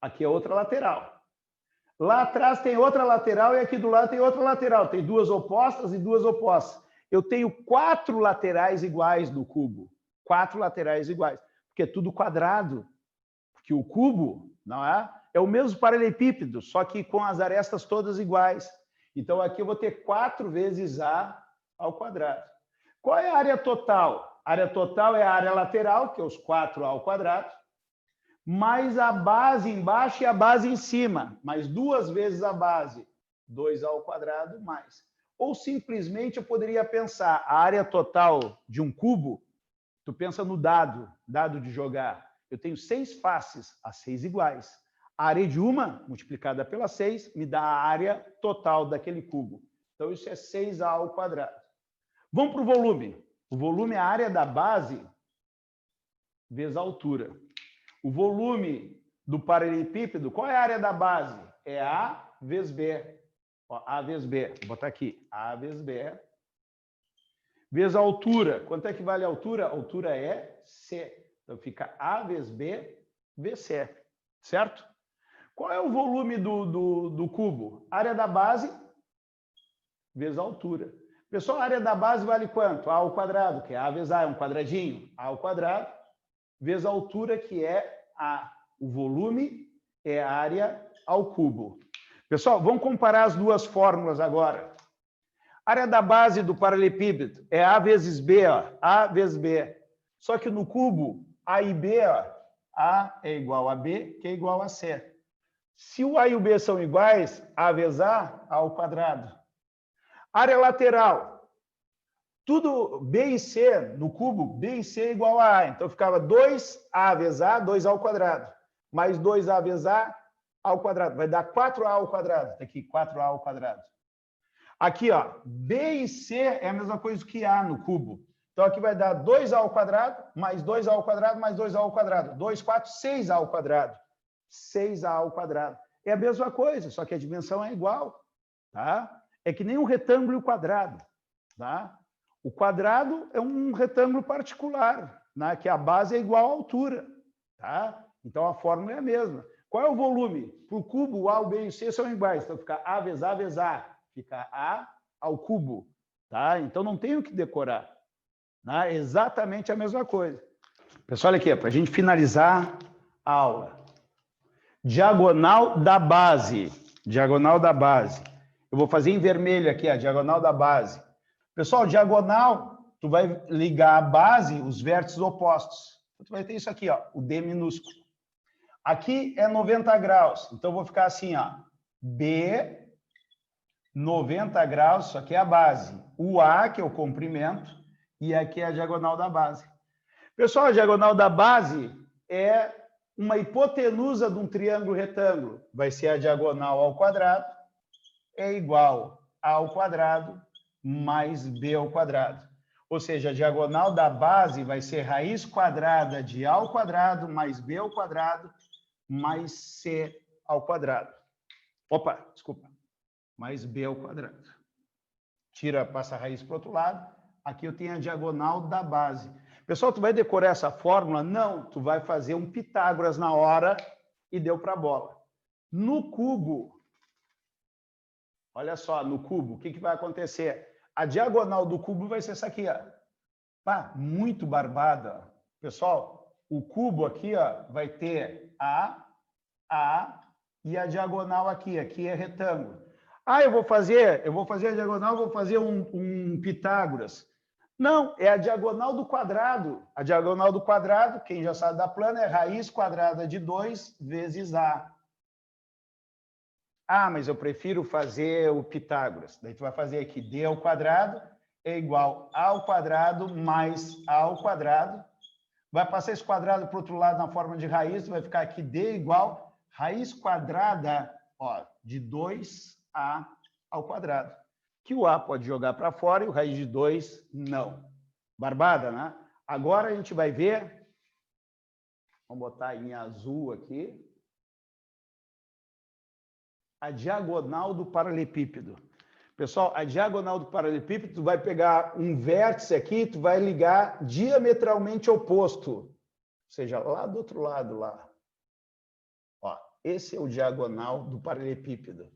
Aqui é outra lateral. Lá atrás tem outra lateral e aqui do lado tem outra lateral. Tem 2 opostas e 2 opostas. Eu tenho 4 laterais iguais no cubo. 4 laterais iguais. Porque é tudo quadrado. Porque o cubo, não é? É o mesmo paralelepípedo, só que com as arestas todas iguais. Então, aqui eu vou ter 4 vezes A ao quadrado. Qual é a área total? A área total é a área lateral, que é os 4A ao quadrado, mais a base embaixo e a base em cima, mais 2 vezes a base, 2A ao quadrado mais. Ou simplesmente eu poderia pensar a área total de um cubo, tu pensa no dado de jogar. Eu tenho 6 faces, as 6 iguais. A área de uma, multiplicada pela 6, me dá a área total daquele cubo. Então, isso é 6A ao quadrado. Vamos para o volume. O volume é a área da base vezes a altura. O volume do paralelepípedo, qual é a área da base? É A vezes B. Ó, A vezes B. Vou botar aqui. A vezes B. Vezes a altura. Quanto é que vale a altura? A altura é C. Então, fica A vezes B vezes C. Certo? Qual é o volume do cubo? Área da base vezes a altura. Pessoal, a área da base vale quanto? A ao quadrado, que é A vezes A, é um quadradinho. A ao quadrado, vezes a altura, que é A. O volume é a área ao cubo. Pessoal, vamos comparar as 2 fórmulas agora. A área da base do paralelepípedo é A vezes B, ó. A vezes B. Só que no cubo, A e B, ó, A é igual a B, que é igual a C. Se o A e o B são iguais, A vezes A ao quadrado. Área lateral. Tudo B e C no cubo, B e C é igual a A. Então, ficava 2A vezes A, 2A ao quadrado. Mais 2A vezes A ao quadrado. Vai dar 4A ao quadrado. Tá aqui, 4A ao quadrado. Aqui, ó, B e C é a mesma coisa que A no cubo. Então, aqui vai dar 2A ao quadrado, mais 2A ao quadrado, mais 2A ao quadrado. 2, 4, 6A ao quadrado. 6A ao quadrado. É a mesma coisa, só que a dimensão é igual. Tá? É que nem um retângulo e o quadrado. Tá? O quadrado é um retângulo particular, né? Que a base é igual à altura. Tá? Então, a fórmula é a mesma. Qual é o volume? Para o cubo, o A, o B e o C são iguais. Então, fica A vezes A vezes A. Fica A ao cubo. Tá? Então, não tenho que decorar. Né? Exatamente a mesma coisa. Pessoal, olha aqui, para a gente finalizar a aula. Diagonal da base. Diagonal da base. Eu vou fazer em vermelho aqui, a diagonal da base. Pessoal, diagonal, tu vai ligar a base, os vértices opostos. Tu vai ter isso aqui, ó, o D minúsculo. Aqui é 90 graus. Então, eu vou ficar assim, ó. B, 90 graus, isso aqui é a base. O A, que é o comprimento, e aqui é a diagonal da base. Pessoal, a diagonal da base é uma hipotenusa de um triângulo retângulo. Vai ser a diagonal ao quadrado é igual a ao quadrado mais B ao quadrado. Ou seja, a diagonal da base vai ser raiz quadrada de A ao quadrado mais B ao quadrado mais C ao quadrado. Opa, desculpa. Mais B ao quadrado. Tira, passa a raiz para o outro lado. Aqui eu tenho a diagonal da base. Pessoal, tu vai decorar essa fórmula? Não, tu vai fazer um Pitágoras na hora e deu para a bola. No cubo, olha só, no cubo, o que vai acontecer? A diagonal do cubo vai ser essa aqui, ó. Pá, muito barbada. Pessoal, o cubo aqui, ó, vai ter A e a diagonal aqui. Aqui é retângulo. Ah, eu vou fazer a diagonal, vou fazer um Pitágoras. Não, é a diagonal do quadrado. A diagonal do quadrado, quem já sabe da plana, é raiz quadrada de 2 vezes A. Ah, mas eu prefiro fazer o Pitágoras. Daí tu vai fazer aqui D ao quadrado é igual A ao quadrado mais A ao quadrado. Vai passar esse quadrado para o outro lado na forma de raiz, vai ficar aqui D igual raiz quadrada, ó, de 2A ao quadrado. Que o A pode jogar para fora e o raiz de 2 não. Barbada, né? Agora a gente vai ver, vamos botar em azul aqui, a diagonal do paralelepípedo. Pessoal, a diagonal do paralelepípedo, tu vai pegar um vértice aqui, tu vai ligar diametralmente oposto. Ou seja, lá do outro lado, lá. Ó, esse é o diagonal do paralelepípedo.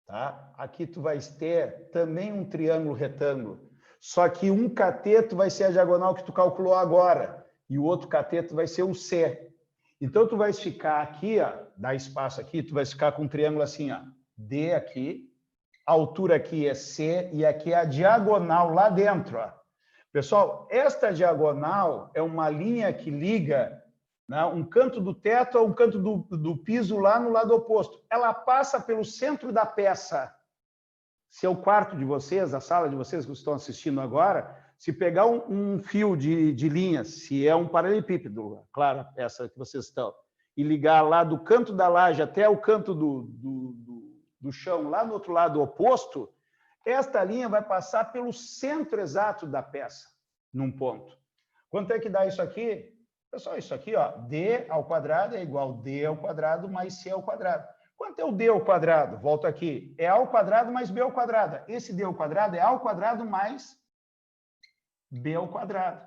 Tá? Aqui tu vais ter também um triângulo retângulo. Só que um cateto vai ser a diagonal que tu calculou agora. E o outro cateto vai ser o C. Então, tu vais ficar aqui, ó, dá espaço aqui, tu vais ficar com um triângulo assim, ó, D aqui, a altura aqui é C e aqui é a diagonal lá dentro. Ó. Pessoal, esta diagonal é uma linha que liga, né, um canto do teto a um canto do piso lá no lado oposto. Ela passa pelo centro da peça. Se é o quarto de vocês, a sala de vocês que estão assistindo agora, se pegar um fio de linhas, se é um paralelepípedo, claro, essa que vocês estão, e ligar lá do canto da laje até o canto do chão, lá no outro lado oposto, esta linha vai passar pelo centro exato da peça, num ponto. Quanto é que dá isso aqui? Pessoal, isso aqui, ó, D ao quadrado é igual a D ao quadrado mais C ao quadrado. Quanto é o D ao quadrado? Volto aqui. É A ao quadrado mais B ao quadrado. Esse D ao quadrado é A ao quadrado mais B ao quadrado,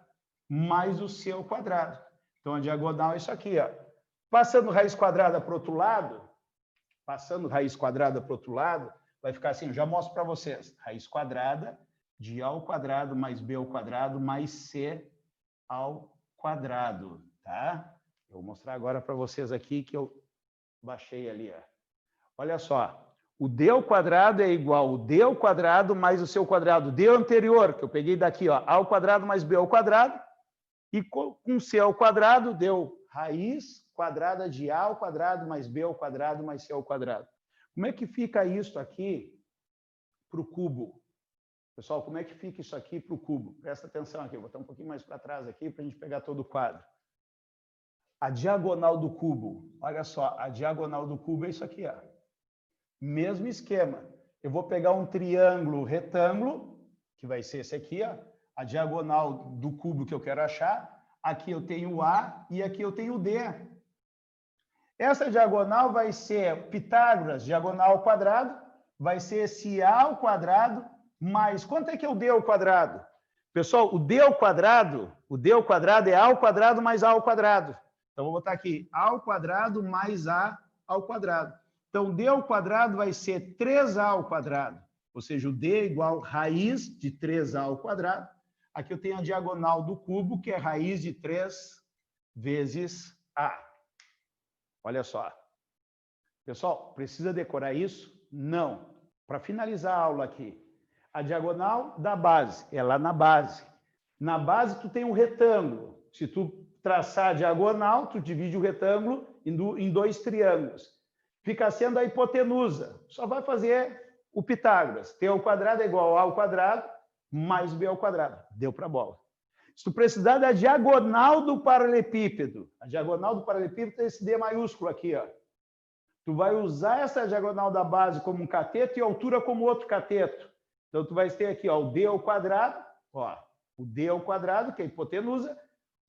mais o C ao quadrado. Então, a diagonal é isso aqui, ó. Passando raiz quadrada para o outro lado, vai ficar assim, já mostro para vocês. Raiz quadrada de A ao quadrado mais B ao quadrado mais C ao quadrado, tá? Eu vou mostrar agora para vocês aqui que eu baixei ali, ó. Olha só. O D ao quadrado é igual ao D ao quadrado mais o C ao quadrado. D anterior, que eu peguei daqui, ó, A ao quadrado mais B ao quadrado. E com C ao quadrado deu raiz quadrada de A ao quadrado mais B ao quadrado mais C ao quadrado. Como é que fica isso aqui para o cubo? Pessoal, como é que fica isso aqui para o cubo? Presta atenção aqui, vou botar um pouquinho mais para trás aqui para a gente pegar todo o quadro. A diagonal do cubo, olha só, a diagonal do cubo é isso aqui, ó. Mesmo esquema. Eu vou pegar um triângulo retângulo, que vai ser esse aqui, ó, a diagonal do cubo que eu quero achar. Aqui eu tenho o A e aqui eu tenho o D. Essa diagonal vai ser Pitágoras, diagonal ao quadrado, vai ser esse A ao quadrado, mais quanto é que é o D ao quadrado? Pessoal, o D ao quadrado é A ao quadrado mais A ao quadrado. Então, vou botar aqui A ao quadrado mais A ao quadrado. Então, D ao quadrado vai ser 3A ao quadrado. Ou seja, o D é igual a raiz de 3A ao quadrado. Aqui eu tenho a diagonal do cubo, que é raiz de 3 vezes A. Olha só. Pessoal, precisa decorar isso? Não. Para finalizar a aula aqui, a diagonal da base é lá na base. Na base, tu tem um retângulo. Se tu traçar a diagonal, tu divide o retângulo em 2 triângulos. Fica sendo a hipotenusa. Só vai fazer o Pitágoras. T ao quadrado é igual a ao quadrado mais B ao quadrado. Deu para a bola. Se tu precisar da diagonal do paralelepípedo, a diagonal do paralelepípedo é esse D maiúsculo aqui, ó. Tu vai usar essa diagonal da base como um cateto e a altura como outro cateto. Então, tu vai ter aqui, ó, o D ao quadrado, ó, o D ao quadrado, que é a hipotenusa,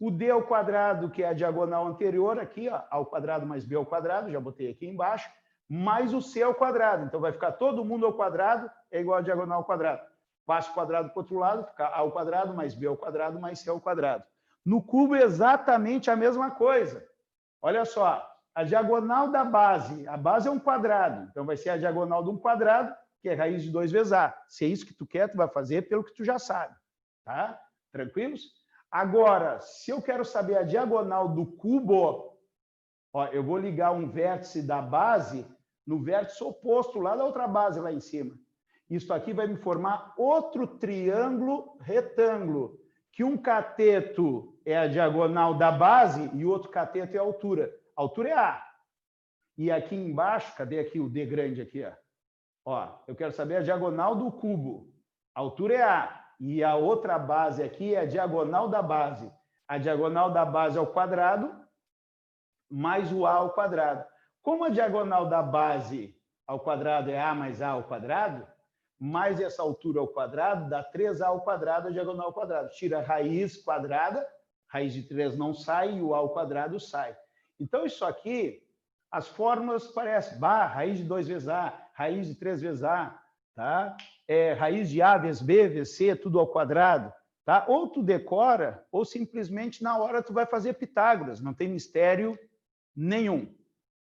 o D ao quadrado, que é a diagonal anterior, aqui, ó, ao quadrado mais B ao quadrado, já botei aqui embaixo, mais o C ao quadrado. Então, vai ficar todo mundo ao quadrado, é igual a diagonal ao quadrado. Passa o quadrado para o outro lado, fica A ao quadrado, mais B ao quadrado, mais C ao quadrado. No cubo, exatamente a mesma coisa. Olha só, a diagonal da base, a base é um quadrado, então vai ser a diagonal de um quadrado, que é raiz de 2 vezes A. Se é isso que tu quer, tu vai fazer pelo que tu já sabe. Tá? Tranquilos? Agora, se eu quero saber a diagonal do cubo, ó, eu vou ligar um vértice da base no vértice oposto lá da outra base, lá em cima. Isso aqui vai me formar outro triângulo retângulo, que um cateto é a diagonal da base e o outro cateto é a altura. A altura é A. E aqui embaixo, cadê aqui o D grande aqui? Ó, eu quero saber a diagonal do cubo. A altura é A. E a outra base aqui é a diagonal da base. A diagonal da base ao quadrado mais o A ao quadrado. Como a diagonal da base ao quadrado é A mais A ao quadrado, mais essa altura ao quadrado dá 3A ao quadrado, a diagonal ao quadrado. Tira a raiz quadrada, raiz de 3 não sai e o A ao quadrado sai. Então, isso aqui, as fórmulas parecem, raiz de 2 vezes A, raiz de 3 vezes A, tá? Raiz de A vezes B vezes C, tudo ao quadrado. Tá? Ou tu decora, ou simplesmente na hora tu vai fazer Pitágoras, não tem mistério nenhum.